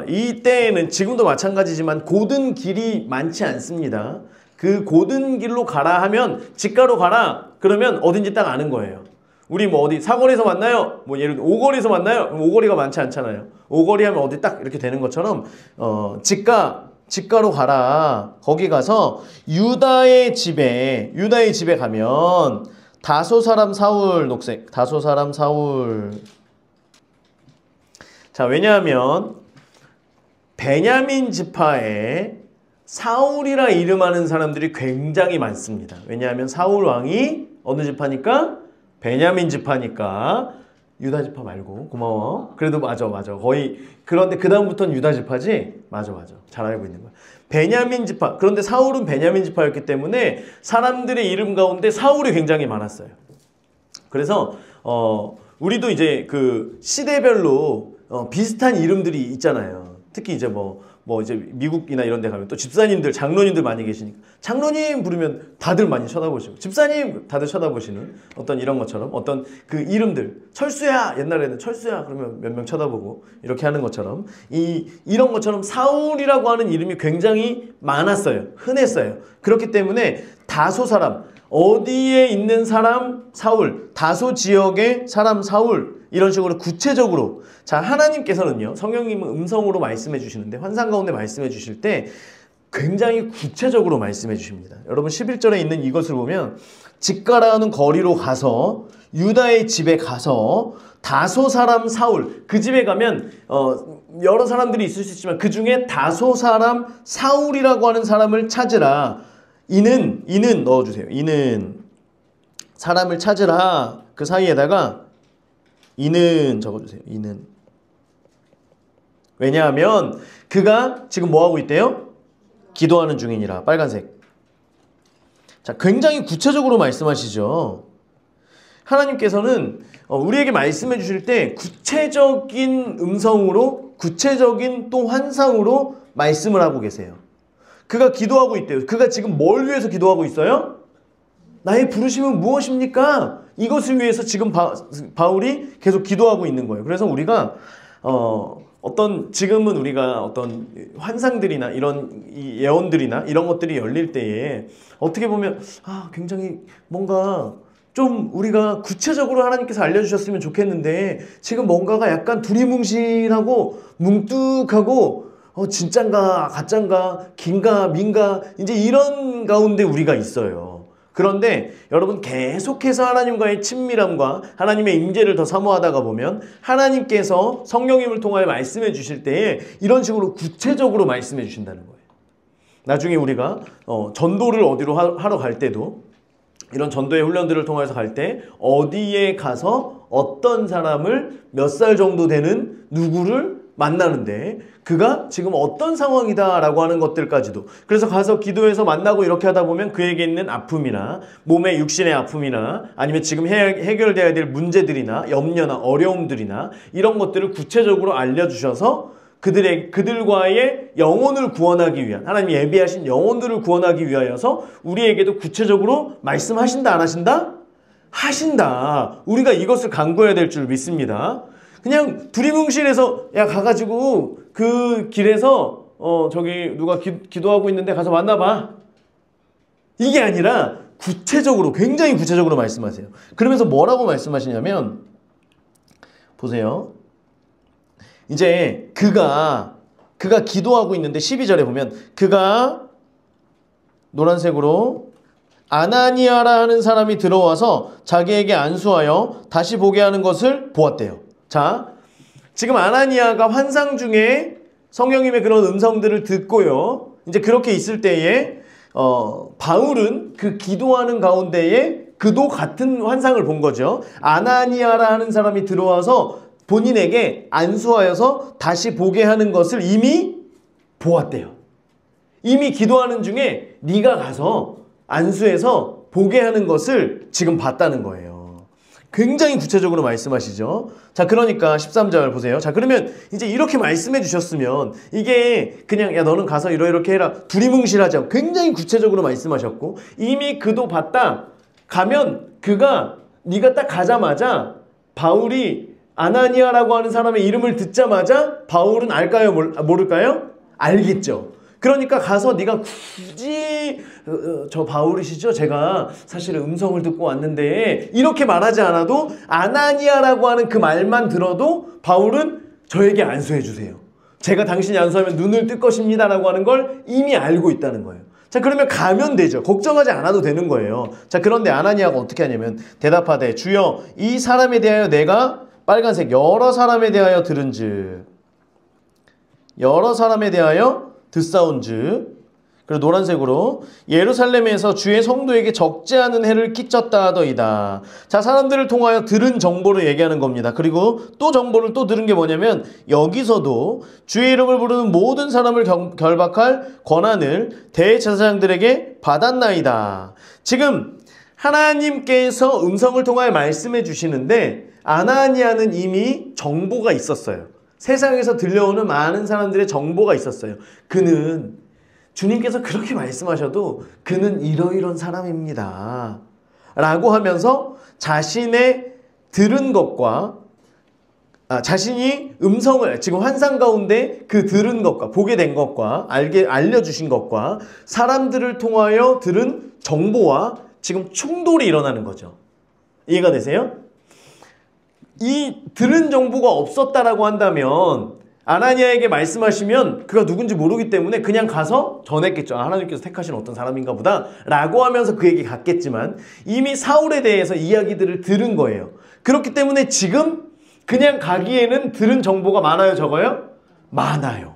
이때에는 지금도 마찬가지지만 고든 길이 많지 않습니다. 그 고든 길로 가라 하면 직가로 가라 그러면 어딘지 딱 아는 거예요. 우리 뭐 어디 사거리에서 만나요? 뭐 예를 들어 오거리에서 만나요? 오거리가 많지 않잖아요. 오거리 하면 어디 딱 이렇게 되는 것처럼 직가로 가라. 거기 가서 유다의 집에 가면 다소 사람 사울 녹색. 자, 왜냐하면 베냐민 지파에 사울이라 이름하는 사람들이 굉장히 많습니다. 왜냐하면 사울 왕이 어느 지파니까? 베냐민 지파니까. 유다 지파 말고. 고마워. 그래도 맞아. 거의. 그런데 그 다음부터는 유다 지파지? 맞아. 잘 알고 있는 거야. 베냐민 지파. 그런데 사울은 베냐민 지파였기 때문에 사람들의 이름 가운데 사울이 굉장히 많았어요. 그래서 우리도 이제 그 시대별로 비슷한 이름들이 있잖아요. 특히 이제 뭐 이제 미국이나 이런 데 가면 또 집사님들, 장로님들 많이 계시니까 장로님 부르면 다들 많이 쳐다보시고 집사님 다들 쳐다보시는 어떤 이런 것처럼 어떤 그 이름들, 철수야 옛날에는 철수야 그러면 몇 명 쳐다보고 이렇게 하는 것처럼 이런 것처럼 사울이라고 하는 이름이 굉장히 많았어요. 흔했어요. 그렇기 때문에 다소 사람, 어디에 있는 사람 사울, 다소 지역의 사람 사울 이런 식으로 구체적으로. 자, 하나님께서는요, 성령님은 음성으로 말씀해 주시는데 환상 가운데 말씀해 주실 때 굉장히 구체적으로 말씀해 주십니다. 여러분 11절에 있는 이것을 보면 직가라는 거리로 가서 유다의 집에 가서 다소 사람 사울, 그 집에 가면 여러 사람들이 있을 수 있지만 그 중에 다소 사람 사울이라고 하는 사람을 찾으라. 이는 넣어주세요. 이는 사람을 찾으라. 그 사이에다가 이는 적어주세요. 왜냐하면 그가 지금 뭐하고 있대요? 기도하는 중이니라. 빨간색. 자, 굉장히 구체적으로 말씀하시죠. 하나님께서는 우리에게 말씀해 주실 때 구체적인 음성으로, 구체적인 또 환상으로 말씀을 하고 계세요. 그가 기도하고 있대요. 그가 지금 뭘 위해서 기도하고 있어요? 나의 부르심은 무엇입니까? 이것을 위해서 지금 바울이 계속 기도하고 있는 거예요. 그래서 우리가 지금은 우리가 어떤 환상들이나 이런 예언들이나 이런 것들이 열릴 때에 어떻게 보면 굉장히 뭔가 좀 우리가 구체적으로 하나님께서 알려주셨으면 좋겠는데 지금 뭔가가 약간 두리뭉실하고 뭉뚝하고 진짠가 가짠가 긴가 민가 이제 이런 가운데 우리가 있어요. 그런데 여러분 계속해서 하나님과의 친밀함과 하나님의 임재를 더 사모하다가 보면 하나님께서 성령님을 통하여 말씀해 주실 때에 이런 식으로 구체적으로 말씀해 주신다는 거예요. 나중에 우리가 전도를 어디로 하러 갈 때도 이런 전도의 훈련들을 통해서 갈 때 어디에 가서 어떤 사람을 몇 살 정도 되는 누구를 만나는데 그가 지금 어떤 상황이다 라고 하는 것들까지도, 그래서 가서 기도해서 만나고 이렇게 하다 보면 그에게 있는 아픔이나 몸의 육신의 아픔이나 아니면 지금 해결돼야 될 문제들이나 염려나 어려움들이나 이런 것들을 구체적으로 알려주셔서 그들과의 영혼을 구원하기 위한, 하나님이 예비하신 영혼들을 구원하기 위하여서 우리에게도 구체적으로 말씀하신다 안 하신다? 하신다. 우리가 이것을 간구해야 될 줄 믿습니다. 그냥 두리뭉실해서 가가지고 그 길에서 저기 누가 기도하고 있는데 가서 만나봐. 이게 아니라 구체적으로, 굉장히 구체적으로 말씀하세요. 그러면서 뭐라고 말씀하시냐면 보세요. 이제 그가 기도하고 있는데 12절에 보면 그가 노란색으로 아나니아라 하는 사람이 들어와서 자기에게 안수하여 다시 보게 하는 것을 보았대요. 자, 지금 아나니아가 환상 중에 성령님의 그런 음성들을 듣고요. 이제 그렇게 있을 때에 바울은 그 기도하는 가운데에 그도 같은 환상을 본 거죠. 아나니아라 하는 사람이 들어와서 본인에게 안수하여서 다시 보게 하는 것을 이미 보았대요. 이미 기도하는 중에 네가 가서 안수해서 보게 하는 것을 지금 봤다는 거예요. 굉장히 구체적으로 말씀하시죠. 자, 그러니까 13절 보세요. 자, 그러면 이제 이렇게 말씀해 주셨으면 이게 그냥 너는 가서 이렇게 해라, 두리뭉실하지 않고 굉장히 구체적으로 말씀하셨고 이미 그도 봤다. 가면 네가 딱 가자마자 바울이 아나니아라고 하는 사람의 이름을 듣자마자 바울은 알까요? 모를까요? 알겠죠. 그러니까 가서 네가 굳이 저 바울이시죠? 제가 사실 음성을 듣고 왔는데 이렇게 말하지 않아도 아나니아라고 하는 그 말만 들어도 바울은 저에게 안수해 주세요. 제가 당신이 안수하면 눈을 뜰 것입니다 라고 하는 걸 이미 알고 있다는 거예요. 자, 그러면 가면 되죠. 걱정하지 않아도 되는 거예요. 자, 그런데 아나니아가 어떻게 하냐면 대답하되 주여 이 사람에 대하여 내가 빨간색 여러 사람에 대하여 들은즉 여러 사람에 대하여 듣사온즉 그리고 노란색으로 예루살렘에서 주의 성도에게 적지 않은 해를 끼쳤다 하더이다. 자, 사람들을 통하여 들은 정보를 얘기하는 겁니다. 그리고 또 정보를 또 들은 게 뭐냐면 여기서도 주의 이름을 부르는 모든 사람을 결박할 권한을 대제사장들에게 받았나이다. 지금 하나님께서 음성을 통하여 말씀해 주시는데 아나니아는 이미 정보가 있었어요. 세상에서 들려오는 많은 사람들의 정보가 있었어요. 그는 주님께서 그렇게 말씀하셔도 그는 이러이러한 사람입니다 라고 하면서 자신의 들은 것과 자신이 음성을 지금 환상 가운데 그 들은 것과 보게 된 것과 알려주신 것과 사람들을 통하여 들은 정보와 지금 충돌이 일어나는 거죠. 이해가 되세요? 이 들은 정보가 없었다라고 한다면 아나니아에게 말씀하시면 그가 누군지 모르기 때문에 그냥 가서 전했겠죠. 하나님께서 택하신 어떤 사람인가 보다 라고 하면서 그에게 갔겠지만 이미 사울에 대해서 이야기들을 들은 거예요. 그렇기 때문에 지금 그냥 가기에는 들은 정보가 많아요, 적어요? 많아요.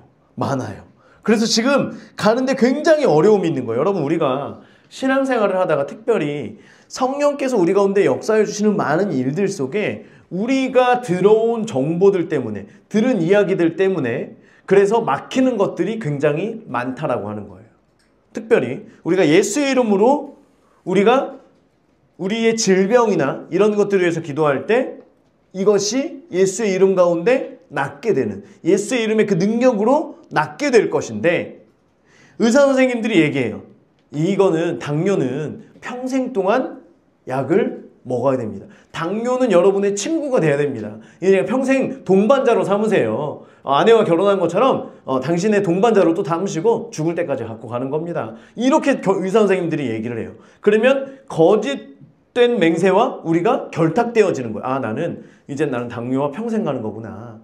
그래서 지금 가는데 굉장히 어려움이 있는 거예요. 여러분, 우리가 신앙생활을 하다가 특별히 성령께서 우리 가운데 역사해 주시는 많은 일들 속에 우리가 들어온 정보들 때문에, 들은 이야기들 때문에 그래서 막히는 것들이 굉장히 많다라고 하는 거예요. 특별히 우리가 예수의 이름으로 우리가 우리의 질병이나 이런 것들을 위해서 기도할 때 이것이 예수의 이름 가운데 낫게 되는, 예수의 이름의 그 능력으로 낫게 될 것인데, 의사 선생님들이 얘기해요. 이거는 당뇨는 평생 동안 약을 먹어야 됩니다. 당뇨는 여러분의 친구가 돼야 됩니다. 그냥 평생 동반자로 삼으세요. 아내와 결혼한 것처럼 당신의 동반자로 또 담으시고 죽을 때까지 갖고 가는 겁니다. 이렇게 의사 선생님들이 얘기를 해요. 그러면 거짓된 맹세와 우리가 결탁되어지는 거예요. 아, 이제 나는 당뇨와 평생 가는 거구나.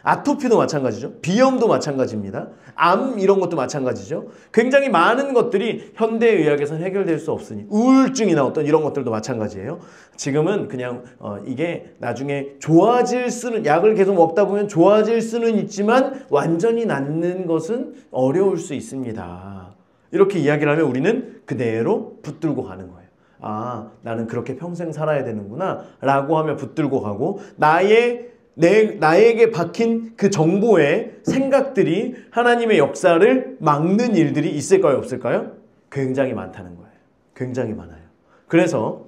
아토피도 마찬가지죠. 비염도 마찬가지입니다. 암 이런 것도 마찬가지죠. 굉장히 많은 것들이 현대의학에서는 해결될 수 없으니, 우울증이나 어떤 이런 것들도 마찬가지예요. 지금은 그냥 이게 나중에 좋아질 수는, 약을 계속 먹다 보면 좋아질 수는 있지만 완전히 낫는 것은 어려울 수 있습니다. 이렇게 이야기를 하면 우리는 그대로 붙들고 가는 거예요. 아, 나는 그렇게 평생 살아야 되는구나 라고 하며 붙들고 가고, 나에게 박힌 그 정보의 생각들이 하나님의 역사를 막는 일들이 있을까요, 없을까요? 굉장히 많다는 거예요. 굉장히 많아요. 그래서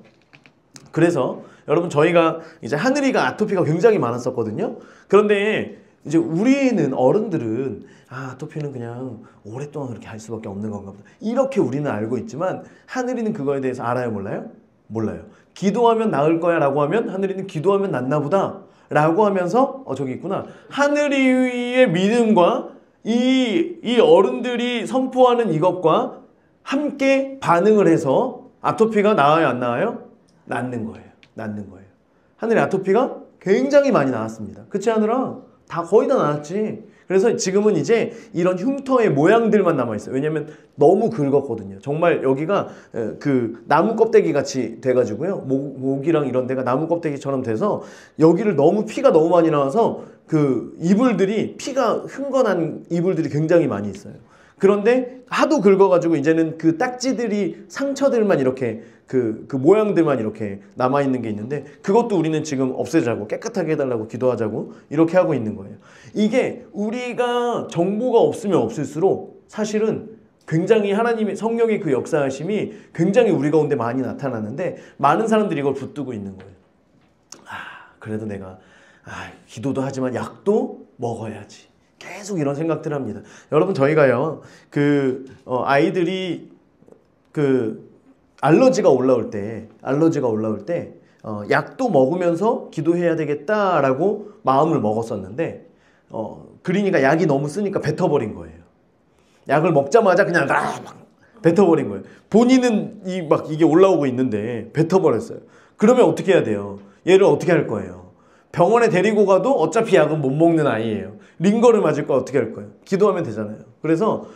여러분, 저희가 이제 하늘이가 아토피가 굉장히 많았었거든요. 그런데 이제 우리는, 어른들은 아토피는 그냥 오랫동안 그렇게 할 수밖에 없는 건가 보다, 이렇게 우리는 알고 있지만 하늘이는 그거에 대해서 알아요, 몰라요? 몰라요. 기도하면 나을 거야 라고 하면 하늘이는 기도하면 낫나 보다 라고 하면서 저기 있구나. 하늘이의 믿음과 이 어른들이 선포하는 이것과 함께 반응을 해서 아토피가 나아요, 안 나아요? 낫는 거예요. 낫는 거예요. 하늘의 아토피가 굉장히 많이 나았습니다. 그치, 하늘아? 거의 다 나았지. 그래서 지금은 이제 이런 흉터의 모양들만 남아있어요. 왜냐면 너무 긁었거든요. 정말 여기가 그 나무 껍데기 같이 돼가지고요. 목이랑 이런 데가 나무 껍데기처럼 돼서 여기를 피가 너무 많이 나와서 그 이불들이, 피가 흥건한 이불들이 굉장히 많이 있어요. 그런데 하도 긁어가지고 이제는 그 딱지들이, 상처들만 이렇게 그 모양들만 이렇게 남아있는 게 있는데, 그것도 우리는 지금 없애자고, 깨끗하게 해달라고 기도하자고 이렇게 하고 있는 거예요. 이게 우리가 정보가 없으면 없을수록 사실은 굉장히 하나님의 성령의 그 역사하심이 굉장히 우리 가운데 많이 나타나는데, 많은 사람들이 이걸 붙들고 있는 거예요. 그래도 내가 기도도 하지만 약도 먹어야지. 계속 이런 생각들을 합니다. 여러분, 저희가요, 아이들이 알러지가 올라올 때 약도 먹으면서 기도해야 되겠다라고 마음을 먹었었는데, 그린이가 약이 너무 쓰니까 뱉어버린 거예요. 약을 먹자마자 그냥 막 뱉어버린 거예요. 본인은 이게 올라오고 있는데 뱉어버렸어요. 그러면 어떻게 해야 돼요? 얘를 어떻게 할 거예요? 병원에 데리고 가도 어차피 약은 못 먹는 아이예요. 링거를 맞을 거 어떻게 할 거예요? 기도하면 되잖아요. 그래서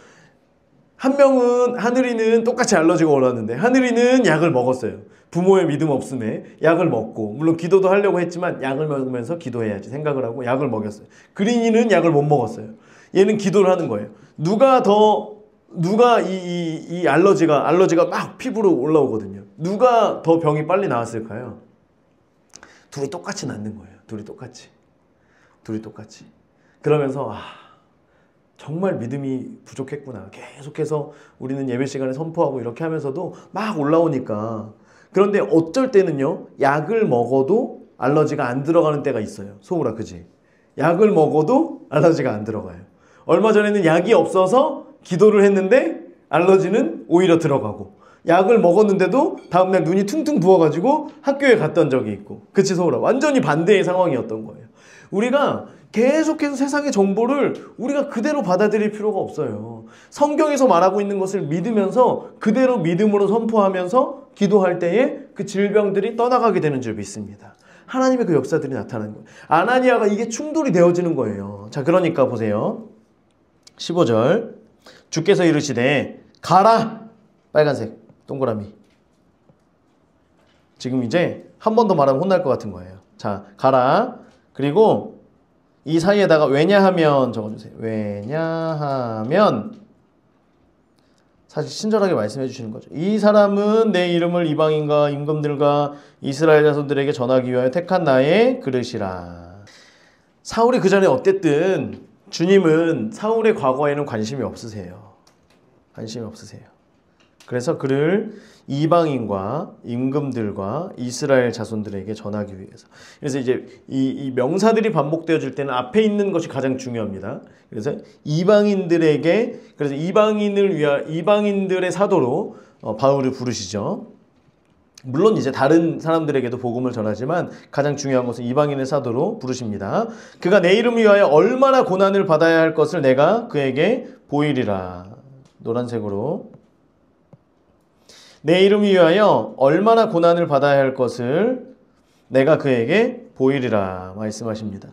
한 명은, 하늘이는 똑같이 알러지가 올랐는데 하늘이는 약을 먹었어요. 부모의 믿음 없음에 약을 먹고, 물론 기도도 하려고 했지만 약을 먹으면서 기도해야지 생각을 하고 약을 먹였어요. 그린이는 약을 못 먹었어요. 얘는 기도를 하는 거예요. 누가 이 알러지가 막 피부로 올라오거든요. 누가 더 병이 빨리 나았을까요? 둘이 똑같이 낫는 거예요. 둘이 똑같이. 그러면서 정말 믿음이 부족했구나. 계속해서 우리는 예배 시간에 선포하고 이렇게 하면서도 막 올라오니까. 그런데 어쩔 때는요, 약을 먹어도 알러지가 안 들어가는 때가 있어요. 소울아, 그지? 약을 먹어도 알러지가 안 들어가요. 얼마 전에는 약이 없어서 기도를 했는데 알러지는 오히려 들어가고, 약을 먹었는데도 다음날 눈이 퉁퉁 부어가지고 학교에 갔던 적이 있고. 그치, 소울아? 완전히 반대의 상황이었던 거예요. 우리가 계속해서 세상의 정보를 우리가 그대로 받아들일 필요가 없어요. 성경에서 말하고 있는 것을 믿으면서 그대로 믿음으로 선포하면서 기도할 때에 그 질병들이 떠나가게 되는 줄 믿습니다. 하나님의 그 역사들이 나타나는 거예요. 아나니아가 이게 충돌이 되어지는 거예요. 자, 그러니까 보세요. 15절. 주께서 이르시되 가라. 빨간색 동그라미. 지금 이제 한 번 더 말하면 혼날 것 같은 거예요. 자, 가라. 그리고 이 사이에다가 왜냐하면 적어주세요. 왜냐하면, 사실 친절하게 말씀해 주시는 거죠. 이 사람은 내 이름을 이방인과 임금들과 이스라엘 자손들에게 전하기 위하여 택한 나의 그릇이라. 사울이 그 전에 어쨌든 주님은 사울의 과거에는 관심이 없으세요. 관심이 없으세요. 그래서 그를 이방인과 임금들과 이스라엘 자손들에게 전하기 위해서. 그래서 이제 이 명사들이 반복되어질 때는 앞에 있는 것이 가장 중요합니다. 그래서 이방인들에게, 그래서 이방인들의 사도로 바울을 부르시죠. 물론 이제 다른 사람들에게도 복음을 전하지만 가장 중요한 것은 이방인의 사도로 부르십니다. 그가 내 이름을 위하여 얼마나 고난을 받아야 할 것을 내가 그에게 보이리라. 노란색으로. 내 이름을 위하여 얼마나 고난을 받아야 할 것을 내가 그에게 보이리라 말씀하십니다.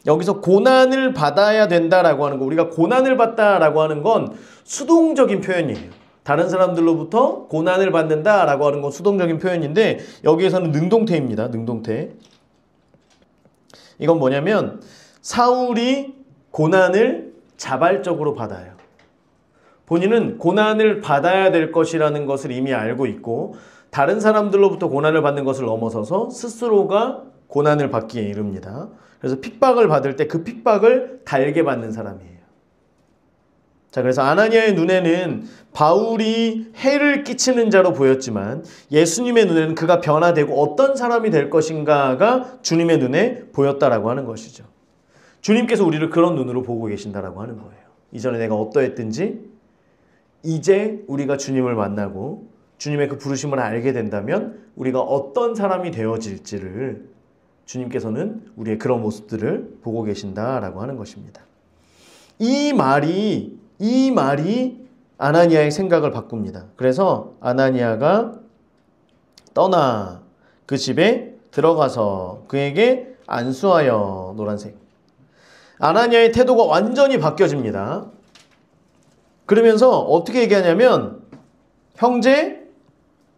여기서 고난을 받아야 된다라고 하는 거, 우리가 고난을 받다라고 하는 건 수동적인 표현이에요. 다른 사람들로부터 고난을 받는다라고 하는 건 수동적인 표현인데 여기에서는 능동태입니다. 능동태. 이건 뭐냐면 사울이 고난을 자발적으로 받아요. 본인은 고난을 받아야 될 것이라는 것을 이미 알고 있고 다른 사람들로부터 고난을 받는 것을 넘어서서 스스로가 고난을 받기에 이릅니다. 그래서 핍박을 받을 때 그 핍박을 달게 받는 사람이에요. 자, 그래서 아나니아의 눈에는 바울이 해를 끼치는 자로 보였지만 예수님의 눈에는 그가 변화되고 어떤 사람이 될 것인가가 주님의 눈에 보였다라고 하는 것이죠. 주님께서 우리를 그런 눈으로 보고 계신다라고 하는 거예요. 이전에 내가 어떠했든지 이제 우리가 주님을 만나고 주님의 그 부르심을 알게 된다면 우리가 어떤 사람이 되어질지를 주님께서는 우리의 그런 모습들을 보고 계신다라고 하는 것입니다. 이 말이 아나니아의 생각을 바꿉니다. 그래서 아나니아가 떠나 그 집에 들어가서 그에게 안수하여. 노란색. 아나니아의 태도가 완전히 바뀌어집니다. 그러면서 어떻게 얘기하냐면 형제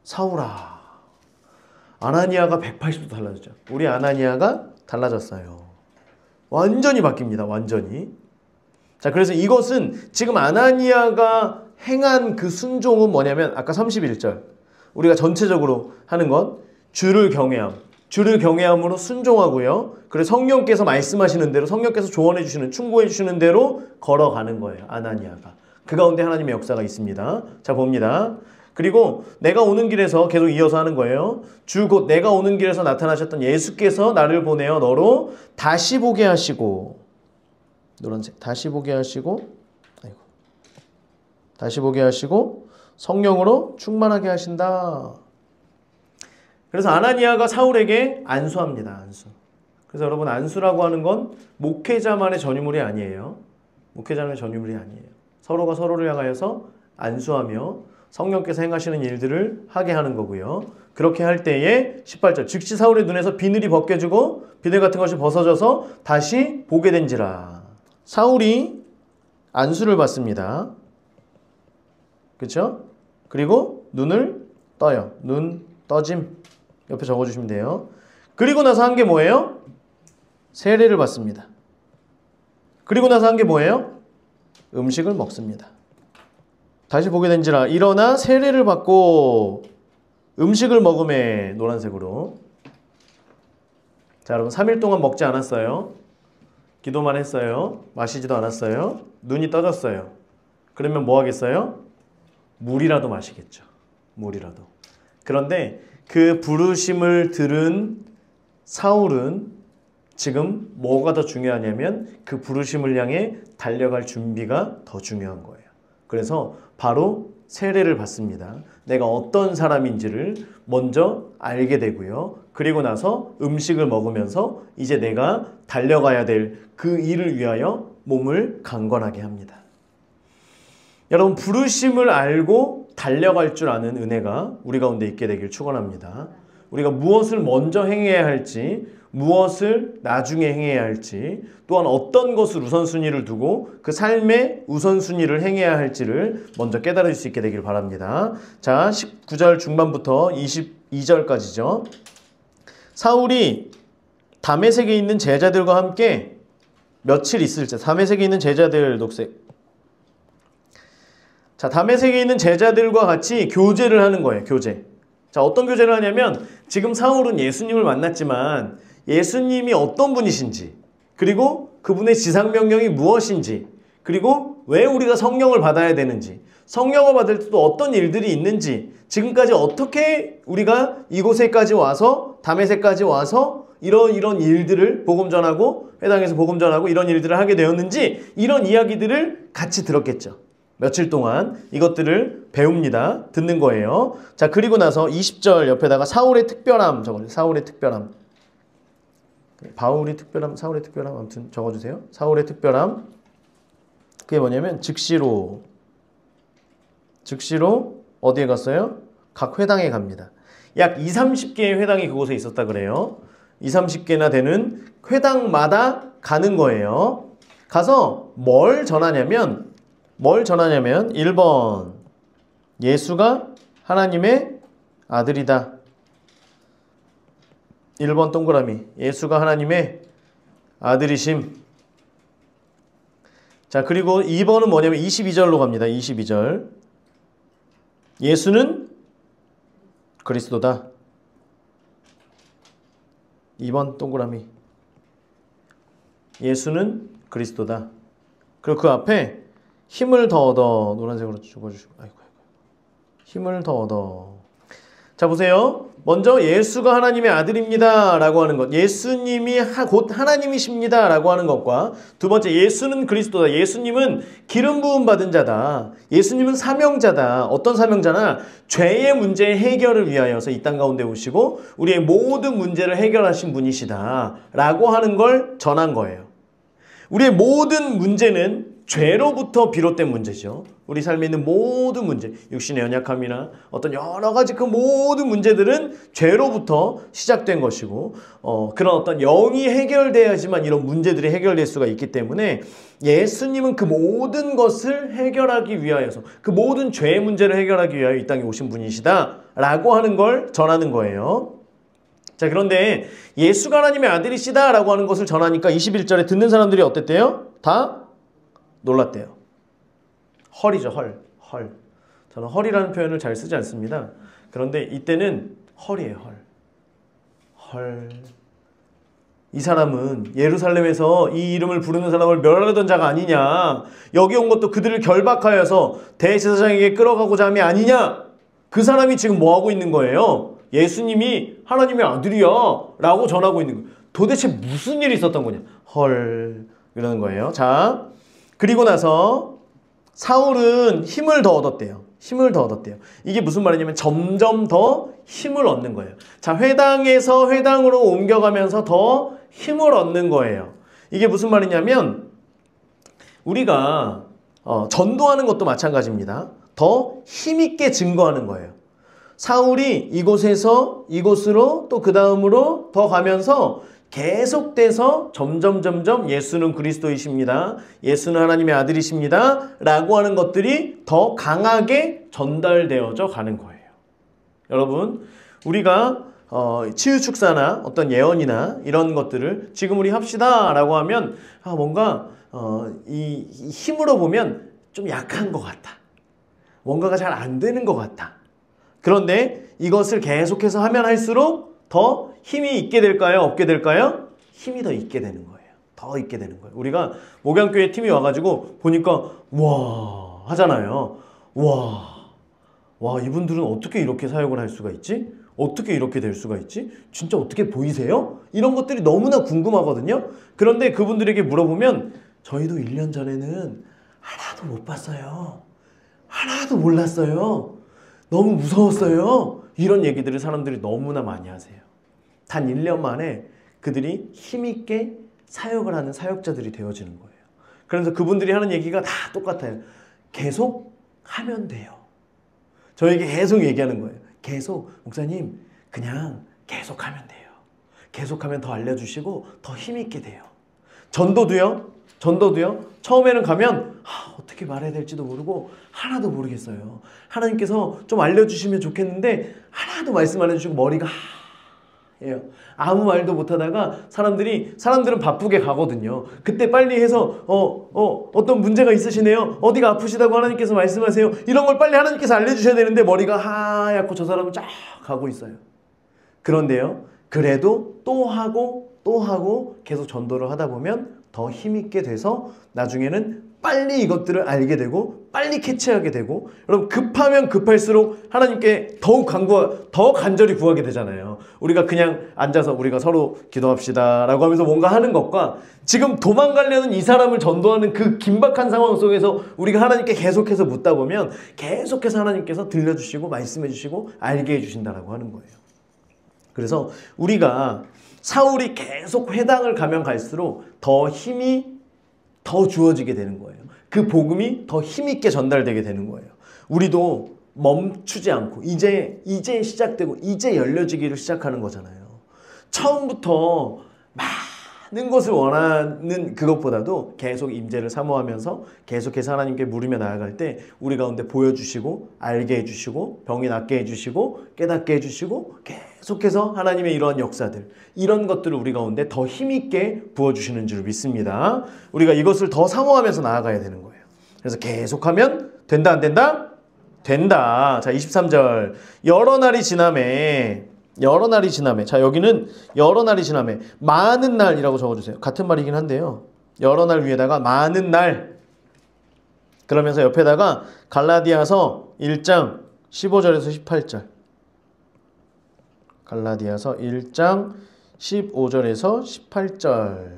사울아. 아나니아가 180도 달라졌죠. 우리 아나니아가 달라졌어요. 완전히 바뀝니다. 완전히. 자, 그래서 이것은 지금 아나니아가 행한 그 순종은 뭐냐면 아까 31절 우리가 전체적으로 하는 건 주를 경외함. 주를 경외함으로 순종하고요. 그래서 성령께서 말씀하시는 대로 성령께서 조언해 주시는 충고해 주시는 대로 걸어가는 거예요. 아나니아가. 그 가운데 하나님의 역사가 있습니다. 자, 봅니다. 그리고 내가 오는 길에서 계속 이어서 하는 거예요. 주 곧 내가 오는 길에서 나타나셨던 예수께서 나를 보내어 너로 다시 보게 하시고. 노란색. 다시 보게 하시고. 다시 보게 하시고 성령으로 충만하게 하신다. 그래서 아나니아가 사울에게 안수합니다. 안수. 그래서 여러분 안수라고 하는 건 목회자만의 전유물이 아니에요. 목회자만의 전유물이 아니에요. 서로가 서로를 향하여서 안수하며 성령께서 행하시는 일들을 하게 하는 거고요. 그렇게 할 때에 18절 즉시 사울의 눈에서 비늘이 벗겨지고 비늘 같은 것이 벗어져서 다시 보게 된지라. 사울이 안수를 받습니다. 그렇죠? 그리고 눈을 떠요. 눈 떠짐. 옆에 적어주시면 돼요. 그리고 나서 한 게 뭐예요? 세례를 받습니다. 그리고 나서 한 게 뭐예요? 음식을 먹습니다. 다시 보게 된지라 일어나 세례를 받고 음식을 먹음에. 노란색으로. 자, 여러분 3일 동안 먹지 않았어요. 기도만 했어요. 마시지도 않았어요. 눈이 떠졌어요. 그러면 뭐 하겠어요? 물이라도 마시겠죠. 물이라도. 그런데 그 부르심을 들은 사울은 지금 뭐가 더 중요하냐면 그 부르심을 향해 달려갈 준비가 더 중요한 거예요. 그래서 바로 세례를 받습니다. 내가 어떤 사람인지를 먼저 알게 되고요. 그리고 나서 음식을 먹으면서 이제 내가 달려가야 될 그 일을 위하여 몸을 강건하게 합니다. 여러분 부르심을 알고 달려갈 줄 아는 은혜가 우리 가운데 있게 되길 축원합니다. 우리가 무엇을 먼저 행해야 할지 무엇을 나중에 행해야 할지 또한 어떤 것을 우선순위를 두고 그 삶의 우선순위를 행해야 할지를 먼저 깨달을 수 있게 되길 바랍니다. 자, 19절 중반부터 22절까지죠. 사울이 다메섹에 있는 제자들과 함께 며칠 있을 때 다메섹에 있는 제자들 녹색. 자, 다메섹에 있는 제자들과 같이 교제를 하는 거예요. 교제. 자, 어떤 교제를 하냐면 지금 사울은 예수님을 만났지만 예수님이 어떤 분이신지 그리고 그분의 지상명령이 무엇인지, 그리고 왜 우리가 성령을 받아야 되는지, 성령을 받을 때도 어떤 일들이 있는지, 지금까지 어떻게 우리가 이곳에까지 와서 다메섹까지 와서 이런 일들을 복음 전하고 회당에서 복음 전하고 이런 일들을 하게 되었는지, 이런 이야기들을 같이 들었겠죠. 며칠 동안 이것들을 배웁니다. 듣는 거예요. 자, 그리고 나서 20절 옆에다가 사울의 특별함 적어주세요. 사울의 특별함. 바울이 특별함, 사울의 특별함 아무튼 적어주세요. 사울의 특별함. 그게 뭐냐면 즉시로 어디에 갔어요? 각 회당에 갑니다. 약 20-30개의 회당이 그곳에 있었다 그래요. 20-30개나 되는 회당마다 가는 거예요. 가서 뭘 전하냐면 1번 예수가 하나님의 아들이다. 1번 동그라미 예수가 하나님의 아들이심. 자, 그리고 2번은 뭐냐면 22절로 갑니다. 22절 예수는 그리스도다. 2번 동그라미 예수는 그리스도다. 그리고 그 앞에 힘을 더 얻어 노란색으로 적어주시고 힘을 더 얻어. 자, 보세요. 먼저 예수가 하나님의 아들입니다 라고 하는 것, 예수님이 곧 하나님이십니다 라고 하는 것과 두 번째 예수는 그리스도다. 예수님은 기름 부음 받은 자다. 예수님은 사명자다. 어떤 사명자나 죄의 문제 해결을 위하여서 이 땅 가운데 오시고 우리의 모든 문제를 해결하신 분이시다 라고 하는 걸 전한 거예요. 우리의 모든 문제는 죄로부터 비롯된 문제죠. 우리 삶에 있는 모든 문제, 육신의 연약함이나 어떤 여러 가지 그 모든 문제들은 죄로부터 시작된 것이고 그런 어떤 영이 해결돼야지만 이런 문제들이 해결될 수가 있기 때문에 예수님은 그 모든 것을 해결하기 위하여서 그 모든 죄의 문제를 해결하기 위하여 이 땅에 오신 분이시다 라고 하는 걸 전하는 거예요. 자, 그런데 예수가 하나님의 아들이시다 라고 하는 것을 전하니까 21절에 듣는 사람들이 어땠대요? 다 놀랐대요. 헐이죠, 헐. 저는 헐이라는 표현을 잘 쓰지 않습니다. 그런데 이때는 헐이에요, 헐. 이 사람은 예루살렘에서 이 이름을 부르는 사람을 멸하려던 자가 아니냐. 여기 온 것도 그들을 결박하여서 대제사장에게 끌어가고자 함이 아니냐. 그 사람이 지금 뭐하고 있는 거예요? 예수님이 하나님의 아들이야 라고 전하고 있는 거예요. 도대체 무슨 일이 있었던 거냐. 헐 이러는 거예요. 자, 그리고 나서 사울은 힘을 더 얻었대요. 이게 무슨 말이냐면 점점 더 힘을 얻는 거예요. 자, 회당에서 회당으로 옮겨가면서 더 힘을 얻는 거예요. 이게 무슨 말이냐면 우리가 전도하는 것도 마찬가지입니다. 더 힘있게 증거하는 거예요. 사울이 이곳에서 이곳으로 또 그 다음으로 더 가면서 계속돼서 점점 예수는 그리스도이십니다. 예수는 하나님의 아들이십니다. 라고 하는 것들이 더 강하게 전달되어져 가는 거예요. 여러분, 우리가 치유축사나 어떤 예언이나 이런 것들을 지금 우리 합시다 라고 하면 뭔가 이 힘으로 보면 좀 약한 것 같다. 뭔가가 잘 안 되는 것 같다. 그런데 이것을 계속해서 하면 할수록 더 힘이 있게 될까요? 없게 될까요? 힘이 더 있게 되는 거예요. 우리가 목양교회 팀이 와가지고 보니까 와 하잖아요. 와 이분들은 어떻게 이렇게 사역을 할 수가 있지? 어떻게 이렇게 될 수가 있지? 진짜 어떻게 보이세요? 이런 것들이 너무나 궁금하거든요. 그런데 그분들에게 물어보면 저희도 1년 전에는 하나도 못 봤어요. 하나도 몰랐어요. 너무 무서웠어요. 이런 얘기들을 사람들이 너무나 많이 하세요. 단 1년 만에 그들이 힘있게 사역을 하는 사역자들이 되어지는 거예요. 그래서 그분들이 하는 얘기가 다 똑같아요. 계속 하면 돼요. 저에게 계속 얘기하는 거예요. 계속 목사님 그냥 계속 하면 돼요. 계속하면 더 알려주시고 더 힘있게 돼요. 전도도요. 처음에는 가면 어떻게 말해야 될지도 모르고 하나도 모르겠어요. 하나님께서 좀 알려주시면 좋겠는데 하나도 말씀 안 해주시고 머리가 하얘요. 아무 말도 못하다가 사람들은 바쁘게 가거든요. 그때 빨리 해서 어떤 문제가 있으시네요. 어디가 아프시다고 하나님께서 말씀하세요. 이런 걸 빨리 하나님께서 알려주셔야 되는데 머리가 하얗고 저 사람은 쫙 가고 있어요. 그런데요. 그래도 또 하고 또 하고 계속 전도를 하다 보면 더 힘있게 돼서 나중에는 빨리 이것들을 알게 되고 빨리 캐치하게 되고, 여러분 급하면 급할수록 하나님께 더 간절히 구하게 되잖아요. 우리가 그냥 앉아서 우리가 서로 기도합시다 라고 하면서 뭔가 하는 것과 지금 도망가려는 이 사람을 전도하는 그 긴박한 상황 속에서 우리가 하나님께 계속해서 묻다 보면 계속해서 하나님께서 들려주시고 말씀해 주시고 알게 해주신다라고 하는 거예요. 그래서 우리가 사울이 계속 회당을 가면 갈수록 더 힘이 더 주어지게 되는 거예요. 그 복음이 더 힘있게 전달되게 되는 거예요. 우리도 멈추지 않고 이제 시작되고 이제 열려지기를 시작하는 거잖아요. 처음부터 많은 것을 원하는 그것보다도 계속 임재를 사모하면서 계속해서 하나님께 물으며 나아갈 때 우리 가운데 보여주시고 알게 해주시고 병이 낫게 해주시고 깨닫게 해주시고 계속해서 하나님의 이러한 역사들, 이런 것들을 우리 가운데 더 힘있게 부어주시는 줄 믿습니다. 우리가 이것을 더 사모하면서 나아가야 되는 거예요. 그래서 계속하면 된다 안 된다? 된다. 자, 23절 여러 날이 지나매. 자, 여기는 여러 날이 지나매 많은 날이라고 적어주세요. 같은 말이긴 한데요. 여러 날 위에다가 많은 날, 그러면서 옆에다가 갈라디아서 1장 15절에서 18절, 갈라디아서 1장 15절에서 18절.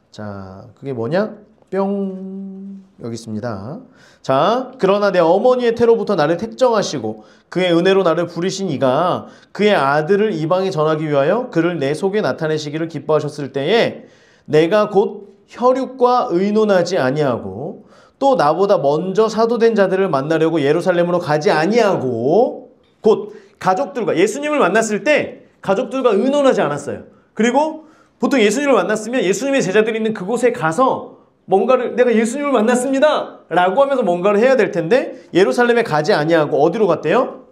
자, 그게 뭐냐? 뿅, 여기 있습니다. 자, 그러나 내 어머니의 태로부터 나를 택정하시고 그의 은혜로 나를 부르신 이가 그의 아들을 이방에 전하기 위하여 그를 내 속에 나타내시기를 기뻐하셨을 때에 내가 곧 혈육과 의논하지 아니하고 또 나보다 먼저 사도된 자들을 만나려고 예루살렘으로 가지 아니하고, 곧 가족들과 예수님을 만났을 때 가족들과 의논하지 않았어요. 그리고 보통 예수님을 만났으면 예수님의 제자들이 있는 그곳에 가서 뭔가를, 내가 예수님을 만났습니다 라고 하면서 뭔가를 해야 될 텐데 예루살렘에 가지 아니하고 어디로 갔대요?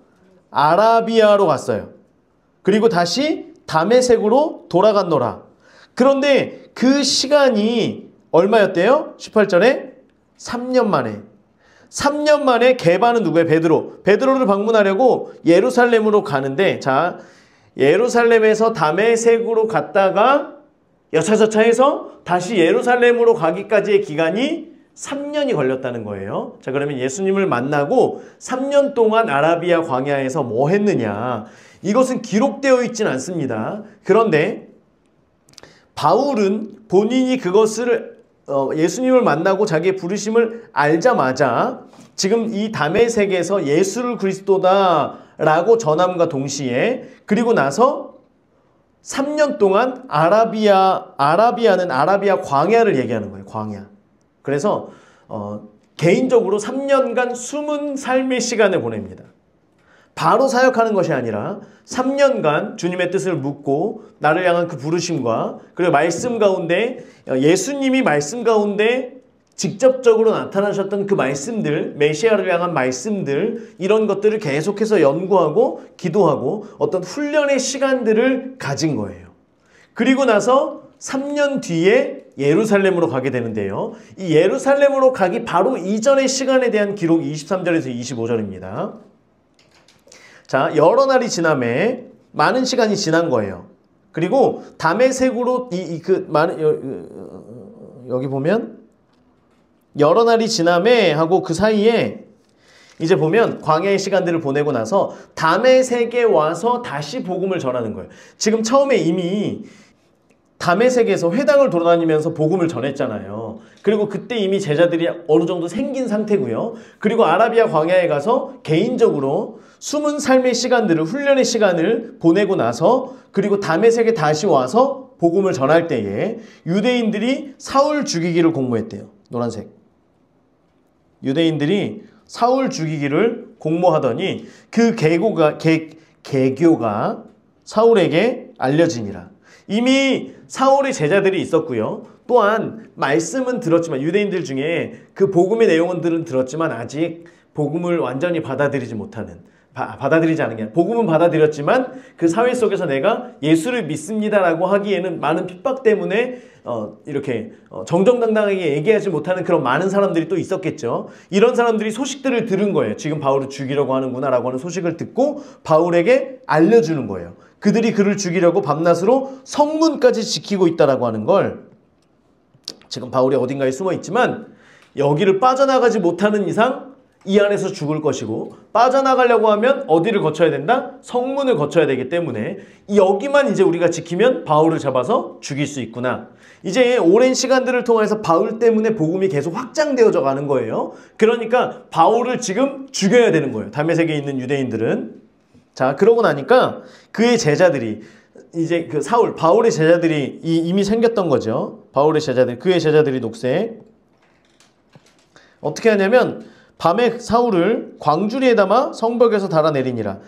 아라비아로 갔어요. 그리고 다시 다메섹으로 돌아갔노라. 그런데 그 시간이 얼마였대요? 18절에 3년 만에 게바는 누구예요? 베드로를 방문하려고 예루살렘으로 가는데, 자, 예루살렘에서 다메섹으로 갔다가 여차저차해서 다시 예루살렘으로 가기까지의 기간이 3년이 걸렸다는 거예요. 자, 그러면 예수님을 만나고 3년 동안 아라비아 광야에서 뭐 했느냐? 이것은 기록되어 있진 않습니다. 그런데 바울은 본인이 그것을 예수님을 만나고 자기의 부르심을 알자마자 지금 이 다메섹에서 예수를 그리스도다라고 전함과 동시에, 그리고 나서 3년 동안 아라비아는 아라비아 광야를 얘기하는 거예요. 광야. 그래서 개인적으로 3년간 숨은 삶의 시간을 보냅니다. 바로 사역하는 것이 아니라 3년간 주님의 뜻을 묻고 나를 향한 그 부르심과, 그리고 말씀 가운데 예수님이 말씀 가운데 직접적으로 나타나셨던 그 말씀들, 메시아를 향한 말씀들, 이런 것들을 계속해서 연구하고 기도하고 어떤 훈련의 시간들을 가진 거예요. 그리고 나서 3년 뒤에 예루살렘으로 가게 되는데요. 이 예루살렘으로 가기 바로 이전의 시간에 대한 기록이 23절에서 25절입니다. 자, 여러 날이 지나매 많은 시간이 지난 거예요. 그리고 다메섹으로 여기 보면 여러 날이 지나매 하고 그 사이에 이제 보면 광야의 시간들을 보내고 나서 다메섹에 와서 다시 복음을 전하는 거예요. 지금 처음에 이미 다메섹에서 회당을 돌아다니면서 복음을 전했잖아요. 그리고 그때 이미 제자들이 어느 정도 생긴 상태고요. 그리고 아라비아 광야에 가서 개인적으로 숨은 삶의 시간들을, 훈련의 시간을 보내고 나서, 그리고 다메섹에 다시 와서 복음을 전할 때에 유대인들이 사울 죽이기를 공모했대요. 노란색. 유대인들이 사울 죽이기를 공모하더니 그 계교가 사울에게 알려지니라. 이미 사울의 제자들이 있었고요. 또한 말씀은 들었지만, 유대인들 중에 그 복음의 내용들은 들었지만 아직 복음을 완전히 받아들이지 않은 게 아니라 복음은 받아들였지만 그 사회 속에서 내가 예수를 믿습니다라고 하기에는 많은 핍박 때문에 이렇게 정정당당하게 얘기하지 못하는 그런 많은 사람들이 또 있었겠죠. 이런 사람들이 소식들을 들은 거예요. 지금 바울을 죽이려고 하는구나 라고 하는 소식을 듣고 바울에게 알려주는 거예요. 그들이 그를 죽이려고 밤낮으로 성문까지 지키고 있다라고 하는 걸 지금 바울이 어딘가에 숨어 있지만 여기를 빠져나가지 못하는 이상 이 안에서 죽을 것이고 빠져나가려고 하면 어디를 거쳐야 된다? 성문을 거쳐야 되기 때문에 여기만 이제 우리가 지키면 바울을 잡아서 죽일 수 있구나. 이제 오랜 시간들을 통해서 바울 때문에 복음이 계속 확장되어져 가는 거예요. 그러니까 바울을 지금 죽여야 되는 거예요. 다메섹에 있는 유대인들은. 자, 그러고 나니까 그의 제자들이 이제 그 바울의 제자들이 이미 생겼던 거죠. 바울의 제자들, 그의 제자들이 녹색. 어떻게 하냐면 밤에 사울을 광주리에 담아 성벽에서 달아내리니라.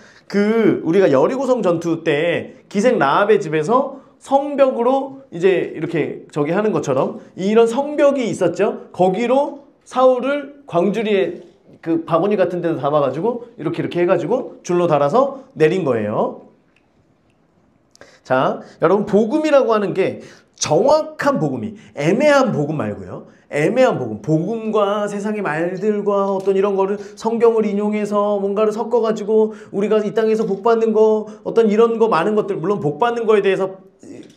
우리가 여리고성 전투 때 기생 라합의 집에서 성벽으로 이제 이렇게 하는 것처럼 이런 성벽이 있었죠. 거기로 사울을 광주리에 그 바구니 같은 데서 담아가지고 이렇게 해가지고 줄로 달아서 내린 거예요. 자, 여러분 복음이라고 하는 게 정확한 복음이 애매한 복음 말고요. 애매한 복음과 세상의 말들과 어떤 이런 거를 성경을 인용해서 뭔가를 섞어가지고 우리가 이 땅에서 복 받는 거 어떤 이런 거 많은 것들 물론 복 받는 거에 대해서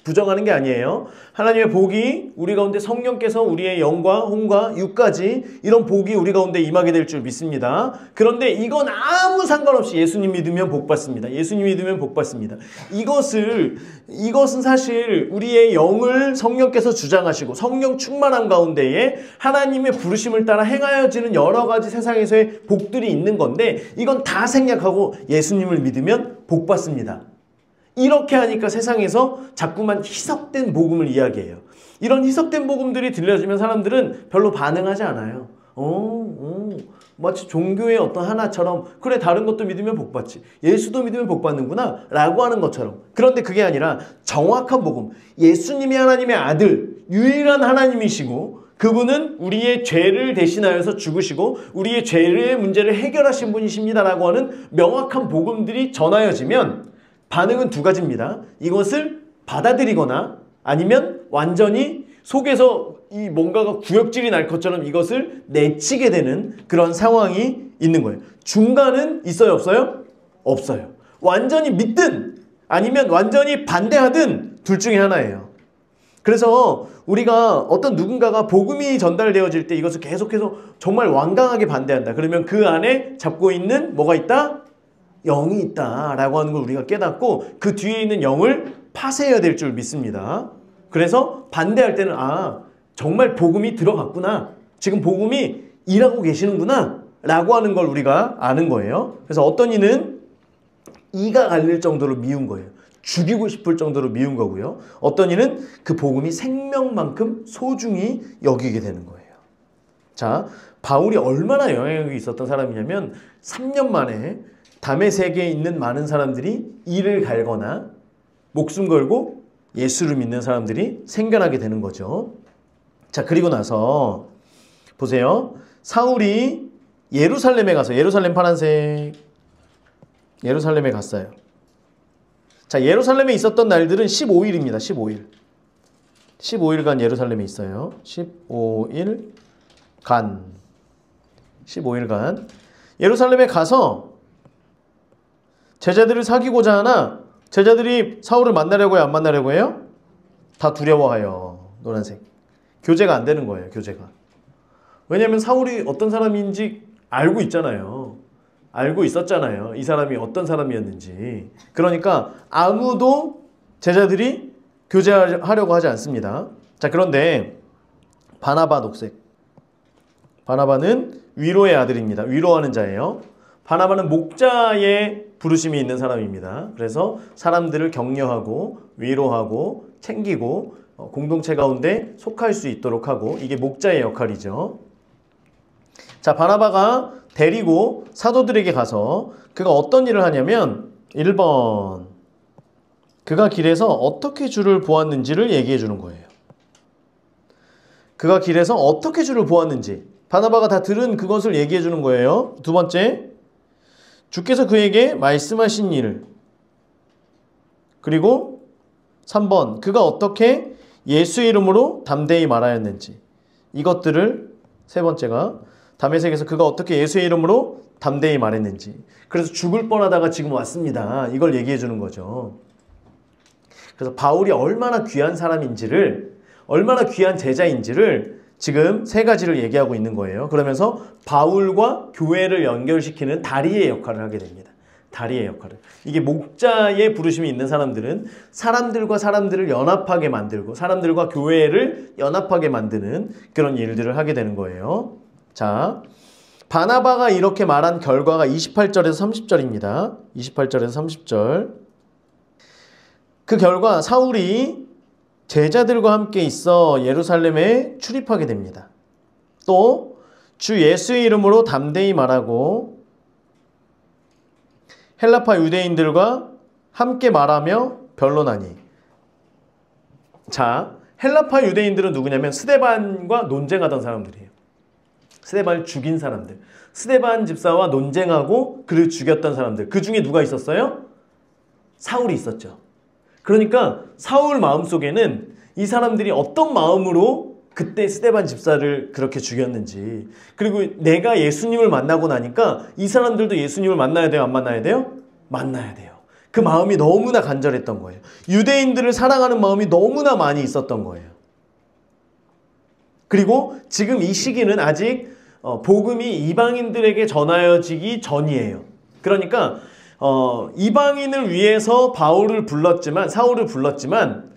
부정하는 게 아니에요. 하나님의 복이 우리 가운데 성령께서 우리의 영과 혼과 육까지 이런 복이 우리 가운데 임하게 될 줄 믿습니다. 그런데 이건 아무 상관없이 예수님 믿으면 복 받습니다. 예수님 믿으면 복 받습니다. 이것은 사실 우리의 영을 성령께서 주장하시고 성령 충만한 가운데에 하나님의 부르심을 따라 행하여지는 여러 가지 세상에서의 복들이 있는 건데 이건 다 생략하고 예수님을 믿으면 복 받습니다. 이렇게 하니까 세상에서 자꾸만 희석된 복음을 이야기해요. 이런 희석된 복음들이 들려지면 사람들은 별로 반응하지 않아요. 마치 종교의 어떤 하나처럼 그래 다른 것도 믿으면 복 받지. 예수도 믿으면 복 받는구나 라고 하는 것처럼. 그런데 그게 아니라 정확한 복음. 예수님이 하나님의 아들, 유일한 하나님이시고 그분은 우리의 죄를 대신하여서 죽으시고 우리의 죄의 문제를 해결하신 분이십니다라고 하는 명확한 복음들이 전하여지면 반응은 두 가지입니다. 이것을 받아들이거나 아니면 완전히 속에서 이 뭔가가 구역질이 날 것처럼 이것을 내치게 되는 그런 상황이 있는 거예요. 중간은 있어요, 없어요? 없어요. 완전히 믿든 아니면 완전히 반대하든 둘 중에 하나예요. 그래서 우리가 어떤 누군가가 복음이 전달되어질 때 이것을 계속해서 정말 완강하게 반대한다. 그러면 그 안에 잡고 있는 뭐가 있다? 영이 있다라고 하는 걸 우리가 깨닫고 그 뒤에 있는 영을 파쇄해야 될 줄 믿습니다. 그래서 반대할 때는 정말 복음이 들어갔구나. 지금 복음이 일하고 계시는구나 라고 하는 걸 우리가 아는 거예요. 그래서 어떤 이는 이가 갈릴 정도로 미운 거예요. 죽이고 싶을 정도로 미운 거고요. 어떤 이는 그 복음이 생명만큼 소중히 여기게 되는 거예요. 자, 바울이 얼마나 영향력이 있었던 사람이냐면 3년 만에 다메섹에 있는 많은 사람들이 이를 갈거나 목숨 걸고 예수를 믿는 사람들이 생겨나게 되는 거죠. 자, 그리고 나서 보세요. 사울이 예루살렘에 가서 예루살렘 파란색 예루살렘에 갔어요. 자, 예루살렘에 있었던 날들은 15일입니다. 15일간 예루살렘에 있어요. 15일간 예루살렘에 가서 제자들을 사귀고자 하나 제자들이 사울을 만나려고 해요? 안 만나려고 해요? 다 두려워하여. 노란색. 교제가 안 되는 거예요. 교제가. 왜냐하면 사울이 어떤 사람인지 알고 있잖아요. 알고 있었잖아요. 이 사람이 어떤 사람이었는지. 그러니까 아무도 제자들이 교제하려고 하지 않습니다. 자, 그런데 바나바 녹색. 바나바는 위로의 아들입니다. 위로하는 자예요. 바나바는 목자의 부르심이 있는 사람입니다. 그래서 사람들을 격려하고 위로하고 챙기고 공동체 가운데 속할 수 있도록 하고 이게 목자의 역할이죠. 자, 바나바가 데리고 사도들에게 가서 그가 어떤 일을 하냐면 1번 그가 길에서 어떻게 주를 보았는지를 얘기해 주는 거예요. 그가 길에서 어떻게 주를 보았는지 바나바가 다 들은 그것을 얘기해 주는 거예요. 두 번째, 주께서 그에게 말씀하신 일. 그리고 3번, 그가 어떻게 예수의 이름으로 담대히 말하였는지. 이것들을 세 번째가 다메섹에서 그가 어떻게 예수의 이름으로 담대히 말했는지. 그래서 죽을 뻔하다가 지금 왔습니다. 이걸 얘기해 주는 거죠. 그래서 바울이 얼마나 귀한 사람인지를, 얼마나 귀한 제자인지를 지금 세 가지를 얘기하고 있는 거예요. 그러면서 바울과 교회를 연결시키는 다리의 역할을 하게 됩니다. 다리의 역할을. 이게 목자의 부르심이 있는 사람들은 사람들과 사람들을 연합하게 만들고 사람들과 교회를 연합하게 만드는 그런 일들을 하게 되는 거예요. 자, 바나바가 이렇게 말한 결과가 28절에서 30절입니다. 28절에서 30절. 그 결과 사울이 제자들과 함께 있어 예루살렘에 출입하게 됩니다. 또 주 예수의 이름으로 담대히 말하고 헬라파 유대인들과 함께 말하며 변론하니. 자, 헬라파 유대인들은 누구냐면 스데반과 논쟁하던 사람들이에요. 스데반을 죽인 사람들. 스데반 집사와 논쟁하고 그를 죽였던 사람들. 그 중에 누가 있었어요? 사울이 있었죠. 그러니까 사울 마음속에는 이 사람들이 어떤 마음으로 그때 스데반 집사를 그렇게 죽였는지, 그리고 내가 예수님을 만나고 나니까 이 사람들도 예수님을 만나야 돼요? 안 만나야 돼요? 만나야 돼요. 그 마음이 너무나 간절했던 거예요. 유대인들을 사랑하는 마음이 너무나 많이 있었던 거예요. 그리고 지금 이 시기는 아직 복음이 이방인들에게 전하여지기 전이에요. 그러니까 이방인을 위해서 바울을 불렀지만, 사울을 불렀지만,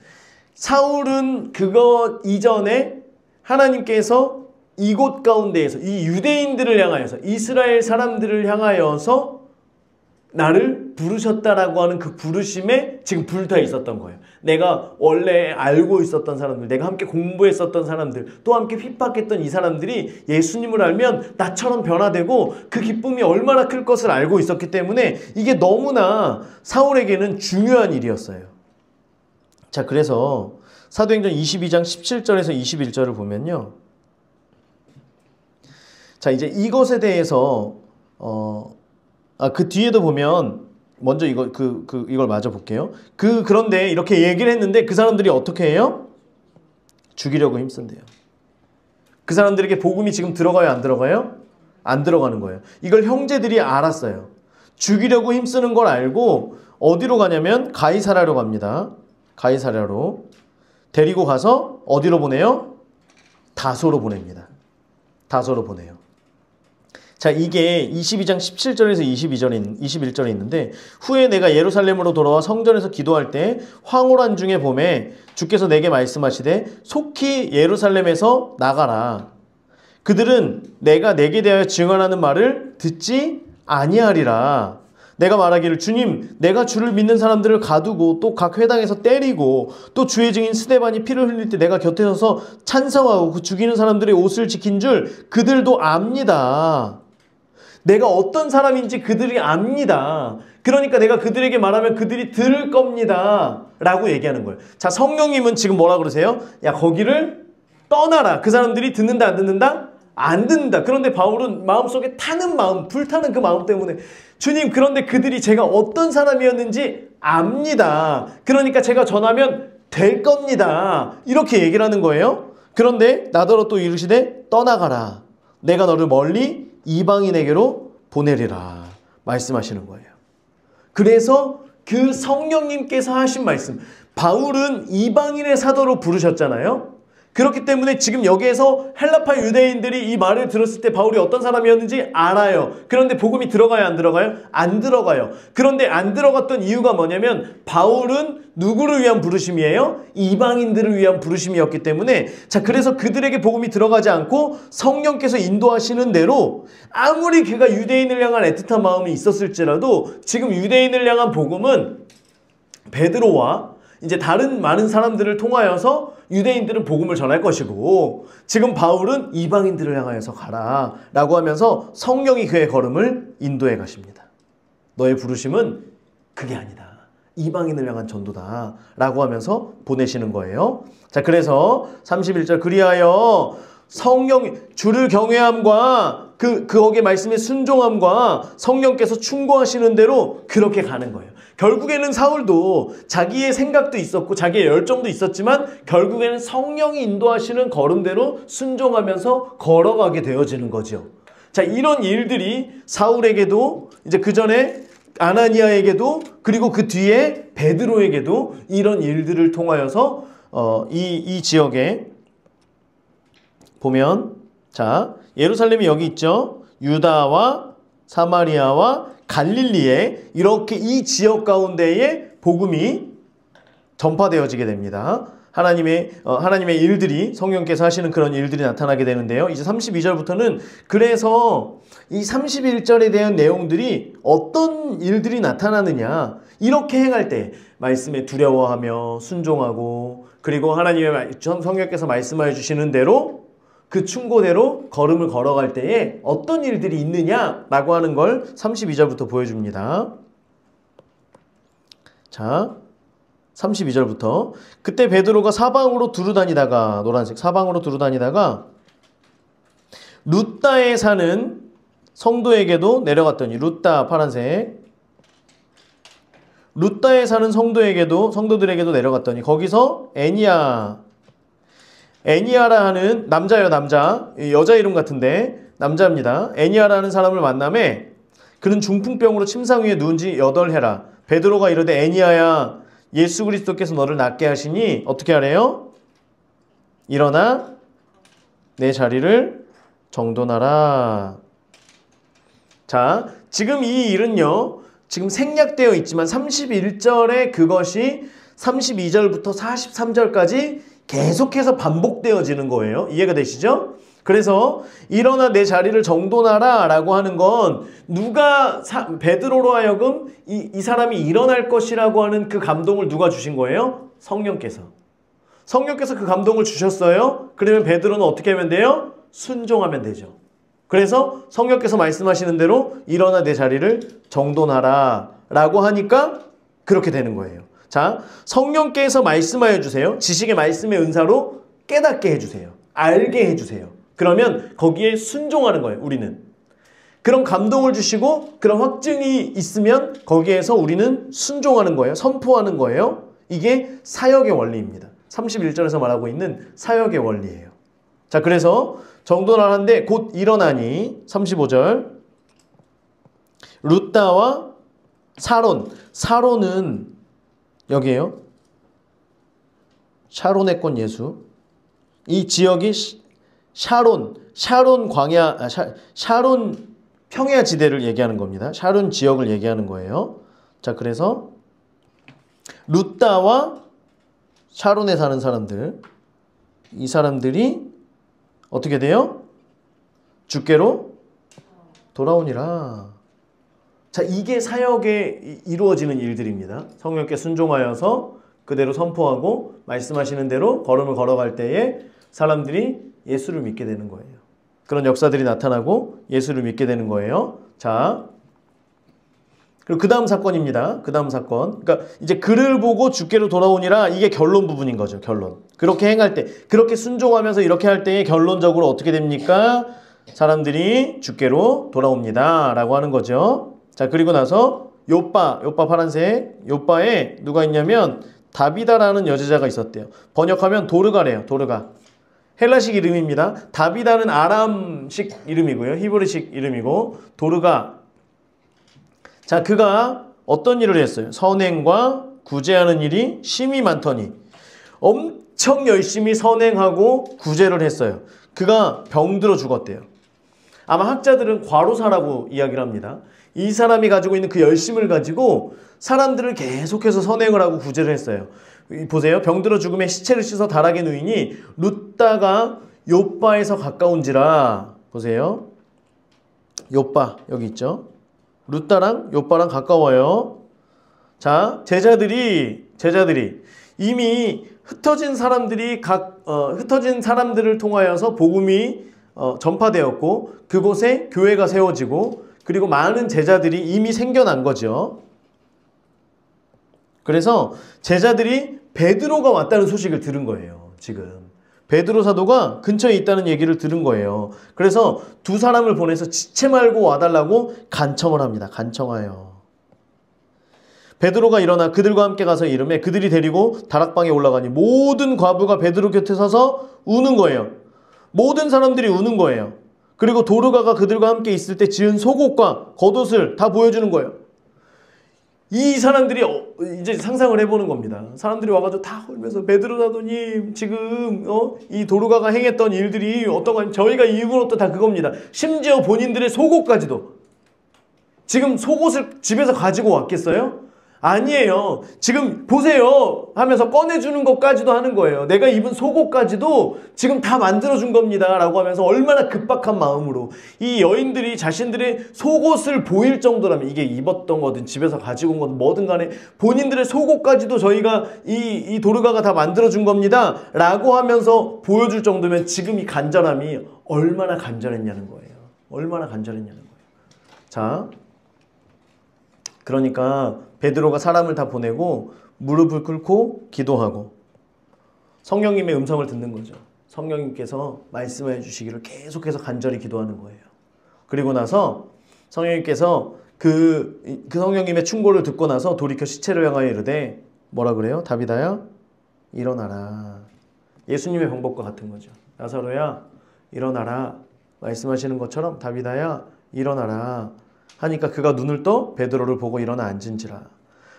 사울은 그거 이전에 하나님께서 이곳 가운데에서 이 유대인들을 향하여서, 이스라엘 사람들을 향하여서 나를 부르셨다라고 하는 그 부르심에 지금 불타 있었던 거예요. 내가 원래 알고 있었던 사람들, 내가 함께 공부했었던 사람들, 또 함께 핍박했던 이 사람들이 예수님을 알면 나처럼 변화되고 그 기쁨이 얼마나 클 것을 알고 있었기 때문에 이게 너무나 사울에게는 중요한 일이었어요. 자, 그래서 사도행전 22장 17절에서 21절을 보면요. 자, 이제 이것에 대해서 그 뒤에도 보면 먼저 이걸 마저 볼게요. 그런데 이렇게 얘기를 했는데 그 사람들이 어떻게 해요? 죽이려고 힘쓴대요. 그 사람들에게 복음이 지금 들어가요, 안 들어가요? 안 들어가는 거예요. 이걸 형제들이 알았어요. 죽이려고 힘쓰는 걸 알고 어디로 가냐면 가이사랴로 갑니다. 가이사랴로 데리고 가서 어디로 보내요? 다소로 보냅니다. 다소로 보내요. 자, 이게 22장 17절에서 21절에 있는데, 후에 내가 예루살렘으로 돌아와 성전에서 기도할 때 황홀한 중에 봄에 주께서 내게 말씀하시되 속히 예루살렘에서 나가라. 그들은 내가 내게 대하여 증언하는 말을 듣지 아니하리라. 내가 말하기를 주님, 내가 주를 믿는 사람들을 가두고 또 각 회당에서 때리고 또 주의 증인 스데반이 피를 흘릴 때 내가 곁에 서서 찬성하고 그 죽이는 사람들의 옷을 지킨 줄 그들도 압니다. 내가 어떤 사람인지 그들이 압니다. 그러니까 내가 그들에게 말하면 그들이 들을 겁니다. 라고 얘기하는 거예요. 자, 성령님은 지금 뭐라 그러세요? 야, 거기를 떠나라. 그 사람들이 듣는다, 안 듣는다? 안 듣는다. 그런데 바울은 마음속에 타는 마음, 불타는 그 마음 때문에 주님, 그런데 그들이 제가 어떤 사람이었는지 압니다. 그러니까 제가 전하면 될 겁니다. 이렇게 얘기를 하는 거예요. 그런데 나더러 또 이르시되 떠나가라. 내가 너를 멀리 이방인에게로 보내리라. 말씀하시는 거예요. 그래서 그 성령님께서 하신 말씀, 바울은 이방인의 사도로 부르셨잖아요. 그렇기 때문에 지금 여기에서 헬라파 유대인들이 이 말을 들었을 때 바울이 어떤 사람이었는지 알아요. 그런데 복음이 들어가요, 안 들어가요? 안 들어가요. 그런데 안 들어갔던 이유가 뭐냐면 바울은 누구를 위한 부르심이에요? 이방인들을 위한 부르심이었기 때문에, 자, 그래서 그들에게 복음이 들어가지 않고 성령께서 인도하시는 대로 아무리 그가 유대인을 향한 애틋한 마음이 있었을지라도 지금 유대인을 향한 복음은 베드로와 이제 다른 많은 사람들을 통하여서 유대인들은 복음을 전할 것이고, 지금 바울은 이방인들을 향하여서 가라 라고 하면서 성령이 그의 걸음을 인도해 가십니다. 너의 부르심은 그게 아니다. 이방인을 향한 전도다 라고 하면서 보내시는 거예요. 자, 그래서 31절 그리하여 성령, 주를 경외함과 거기에 말씀의 순종함과 성령께서 충고하시는 대로 그렇게 가는 거예요. 결국에는 사울도 자기의 생각도 있었고 자기의 열정도 있었지만 결국에는 성령이 인도하시는 걸음대로 순종하면서 걸어가게 되어지는 거죠. 자, 이런 일들이 사울에게도 이제 그 전에 아나니아에게도 그리고 그 뒤에 베드로에게도 이런 일들을 통하여서 이 지역에 보면 자 예루살렘이 여기 있죠. 유다와 사마리아와 갈릴리에 이렇게 이 지역 가운데에 복음이 전파되어지게 됩니다. 하나님의 일들이 성령께서 하시는 그런 일들이 나타나게 되는데요. 이제 32절부터는 그래서 이 31절에 대한 내용들이 어떤 일들이 나타나느냐 이렇게 행할 때 말씀에 두려워하며 순종하고 그리고 성령께서 말씀하여 주시는 대로 그 충고대로 걸음을 걸어갈 때에 어떤 일들이 있느냐라고 하는 걸 32절부터 보여줍니다. 자 32절부터 그때 베드로가 사방으로 두루다니다가 노란색 사방으로 두루다니다가 룻다에 사는 성도에게도 내려갔더니 룻다 파란색 룻다에 사는 성도들에게도 내려갔더니 거기서 애니아라 하는 남자예요. 남자 여자 이름 같은데 남자입니다. 애니아라는 사람을 만남에 그는 중풍병으로 침상 위에 누운 지 8해라. 베드로가 이르되 애니아야 예수 그리스도께서 너를 낫게 하시니 어떻게 하래요? 일어나 내 자리를 정돈하라. 자, 지금 이 일은요. 지금 생략되어 있지만 31절에 그것이 32절부터 43절까지 계속해서 반복되어지는 거예요. 이해가 되시죠? 그래서 일어나 내 자리를 정돈하라 라고 하는 건 베드로로 하여금 이 사람이 일어날 것이라고 하는 그 감동을 누가 주신 거예요? 성령께서 그 감동을 주셨어요. 그러면 베드로는 어떻게 하면 돼요? 순종하면 되죠. 그래서 성령께서 말씀하시는 대로 일어나 내 자리를 정돈하라 라고 하니까 그렇게 되는 거예요. 자, 성령께서 말씀하여 주세요. 지식의 말씀의 은사로 깨닫게 해주세요. 알게 해주세요. 그러면 거기에 순종하는 거예요. 우리는. 그런 감동을 주시고 그런 확증이 있으면 거기에서 우리는 순종하는 거예요. 선포하는 거예요. 이게 사역의 원리입니다. 31절에서 말하고 있는 사역의 원리예요. 자, 그래서 정돈하는데 곧 일어나니 35절 룻다와 사론은 여기에요. 샤론의 꽃 예수. 이 지역이 샤론 평야 지대를 얘기하는 겁니다. 샤론 지역을 얘기하는 거예요. 자, 그래서 룻다와 샤론에 사는 사람들, 이 사람들이 어떻게 돼요? 주께로 돌아오니라. 자, 이게 사역에 이루어지는 일들입니다. 성령께 순종하여서 그대로 선포하고 말씀하시는 대로 걸음을 걸어갈 때에 사람들이 예수를 믿게 되는 거예요. 그런 역사들이 나타나고 예수를 믿게 되는 거예요. 자, 그리고 그 다음 사건입니다. 그 다음 사건. 그러니까 이제 그를 보고 주께로 돌아오니라 이게 결론 부분인 거죠. 결론. 그렇게 행할 때, 그렇게 순종하면서 이렇게 할 때에 결론적으로 어떻게 됩니까? 사람들이 주께로 돌아옵니다. 라고 하는 거죠. 자, 그리고 나서 요빠 파란색. 요빠에 누가 있냐면 다비다라는 여제자가 있었대요. 번역하면 도르가래요. 도르가. 헬라식 이름입니다. 다비다는 아람식 이름이고요. 히브리식 이름이고 도르가. 자, 그가 어떤 일을 했어요? 선행과 구제하는 일이 심히 많더니 엄청 열심히 선행하고 구제를 했어요. 그가 병들어 죽었대요. 아마 학자들은 과로사라고 이야기를 합니다. 이 사람이 가지고 있는 그 열심을 가지고 사람들을 계속해서 선행을 하고 구제를 했어요. 보세요. 병들어 죽음에 시체를 씻어 다락에 누이니 룻다가 요빠에서 가까운지라. 보세요. 요빠 여기 있죠. 룻다랑 요빠랑 가까워요. 자, 제자들이 이미 흩어진 사람들을 통하여서 복음이 전파되었고 그곳에 교회가 세워지고 그리고 많은 제자들이 이미 생겨난 거죠. 그래서 제자들이 베드로가 왔다는 소식을 들은 거예요. 지금 베드로 사도가 근처에 있다는 얘기를 들은 거예요. 그래서 두 사람을 보내서 지체 말고 와달라고 간청을 합니다. 간청하여. 베드로가 일어나 그들과 함께 가서 이르매 그들이 데리고 다락방에 올라가니 모든 과부가 베드로 곁에 서서 우는 거예요. 모든 사람들이 우는 거예요. 그리고 도르가가 그들과 함께 있을 때 지은 속옷과 겉옷을 다 보여주는 거예요. 이 사람들이 이제 상상을 해보는 겁니다. 사람들이 와가지고 다 울면서 베드로 사도님 지금 이 도르가가 행했던 일들이 어떤 거 저희가 입은 옷도 다 그겁니다. 심지어 본인들의 속옷까지도 지금 속옷을 집에서 가지고 왔겠어요? 아니에요. 지금 보세요 하면서 꺼내주는 것까지도 하는 거예요. 내가 입은 속옷까지도 지금 다 만들어준 겁니다 라고 하면서 얼마나 급박한 마음으로 이 여인들이 자신들의 속옷을 보일 정도라면, 이게 입었던 거든 집에서 가지고 온 거든 뭐든 간에 본인들의 속옷까지도 저희가 이 도르가가 다 만들어준 겁니다 라고 하면서 보여줄 정도면 지금 이 간절함이 얼마나 간절했냐는 거예요. 얼마나 간절했냐는 거예요. 자, 그러니까 베드로가 사람을 다 보내고 무릎을 꿇고 기도하고 성령님의 음성을 듣는 거죠. 성령님께서 말씀해 주시기를 계속해서 간절히 기도하는 거예요. 그리고 나서 성령님께서 그 성령님의 충고를 듣고 나서 돌이켜 시체를 향하여 이르되 뭐라 그래요? 다비다야 일어나라. 예수님의 방법과 같은 거죠. 나사로야 일어나라. 말씀하시는 것처럼 다비다야 일어나라 하니까 그가 눈을 떠 베드로를 보고 일어나 앉은지라.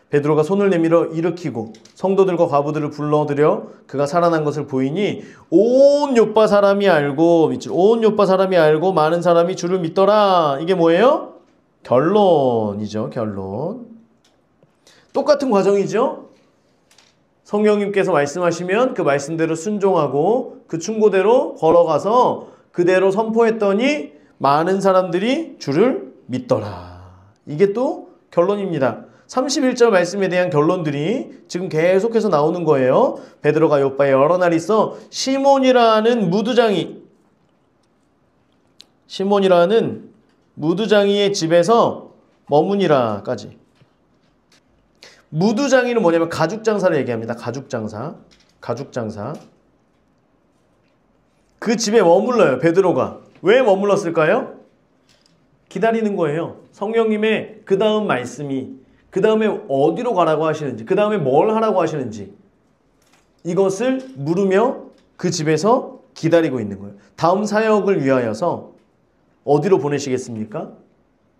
베드로가 손을 내밀어 일으키고 성도들과 과부들을 불러들여 그가 살아난 것을 보이니 온 요파 사람이 알고 많은 사람이 주를 믿더라. 이게 뭐예요? 결론이죠. 결론. 똑같은 과정이죠. 성령님께서 말씀하시면 그 말씀대로 순종하고 그 충고대로 걸어가서 그대로 선포했더니 많은 사람들이 주를 믿더라. 이게 또 결론입니다. 31절 말씀에 대한 결론들이 지금 계속해서 나오는 거예요. 베드로가 요바에 여러 날 있어 시몬이라는 무두장이의 집에서 머무니라까지. 무두장이는 뭐냐면 가죽장사를 얘기합니다. 가죽장사. 그 집에 머물러요. 베드로가. 왜 머물렀을까요? 기다리는 거예요. 성령님의 그 다음 말씀이, 그 다음에 어디로 가라고 하시는지, 그 다음에 뭘 하라고 하시는지 이것을 물으며 그 집에서 기다리고 있는 거예요. 다음 사역을 위하여서 어디로 보내시겠습니까?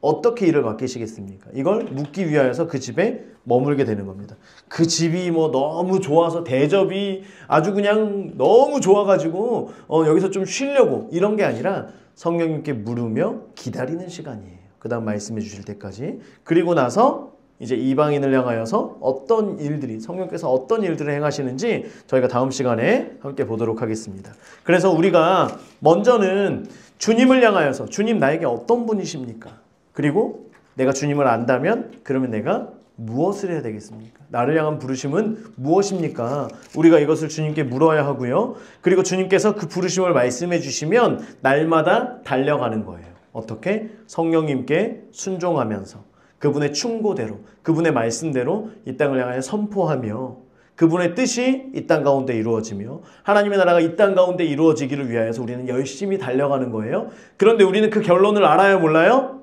어떻게 일을 맡기시겠습니까? 이걸 묻기 위하여서 그 집에 머물게 되는 겁니다. 그 집이 뭐 너무 좋아서 대접이 아주 그냥 너무 좋아가지고 여기서 좀 쉬려고 이런 게 아니라 성령님께 물으며 기다리는 시간이에요. 그 다음 말씀해 주실 때까지. 그리고 나서 이제 이방인을 향하여서 어떤 일들이, 성령께서 어떤 일들을 행하시는지 저희가 다음 시간에 함께 보도록 하겠습니다. 그래서 우리가 먼저는 주님을 향하여서 주님 나에게 어떤 분이십니까? 그리고 내가 주님을 안다면 그러면 내가 무엇을 해야 되겠습니까? 나를 향한 부르심은 무엇입니까? 우리가 이것을 주님께 물어야 하고요. 그리고 주님께서 그 부르심을 말씀해 주시면 날마다 달려가는 거예요. 어떻게? 성령님께 순종하면서 그분의 충고대로, 그분의 말씀대로 이 땅을 향하여 선포하며 그분의 뜻이 이 땅 가운데 이루어지며 하나님의 나라가 이 땅 가운데 이루어지기를 위하여서 우리는 열심히 달려가는 거예요. 그런데 우리는 그 결론을 알아요? 몰라요?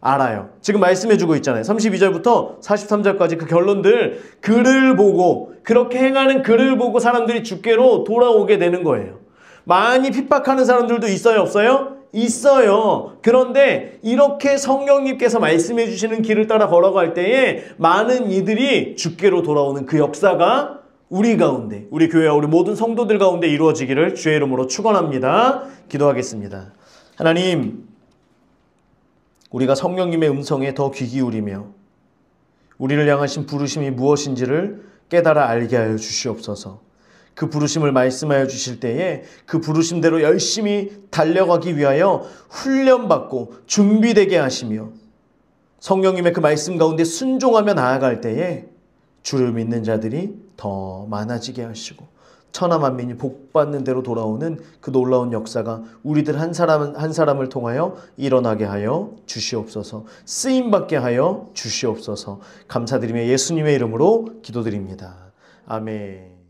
알아요. 지금 말씀해주고 있잖아요. 32절부터 43절까지 그 결론들, 글을 보고, 그렇게 행하는 글을 보고 사람들이 주께로 돌아오게 되는 거예요. 많이 핍박하는 사람들도 있어요? 없어요? 있어요. 그런데 이렇게 성령님께서 말씀해 주시는 길을 따라 걸어갈 때에 많은 이들이 주께로 돌아오는 그 역사가 우리 가운데, 우리 교회와 우리 모든 성도들 가운데 이루어지기를 주의 이름으로 축원합니다. 기도하겠습니다. 하나님, 우리가 성령님의 음성에 더 귀 기울이며 우리를 향하신 부르심이 무엇인지를 깨달아 알게 하여 주시옵소서. 그 부르심을 말씀하여 주실 때에 그 부르심대로 열심히 달려가기 위하여 훈련받고 준비되게 하시며 성령님의 그 말씀 가운데 순종하며 나아갈 때에 주를 믿는 자들이 더 많아지게 하시고 천하만민이 복받는 대로 돌아오는 그 놀라운 역사가 우리들 한 사람을 통하여 일어나게 하여 주시옵소서. 쓰임받게 하여 주시옵소서. 감사드리며 예수님의 이름으로 기도드립니다. 아멘.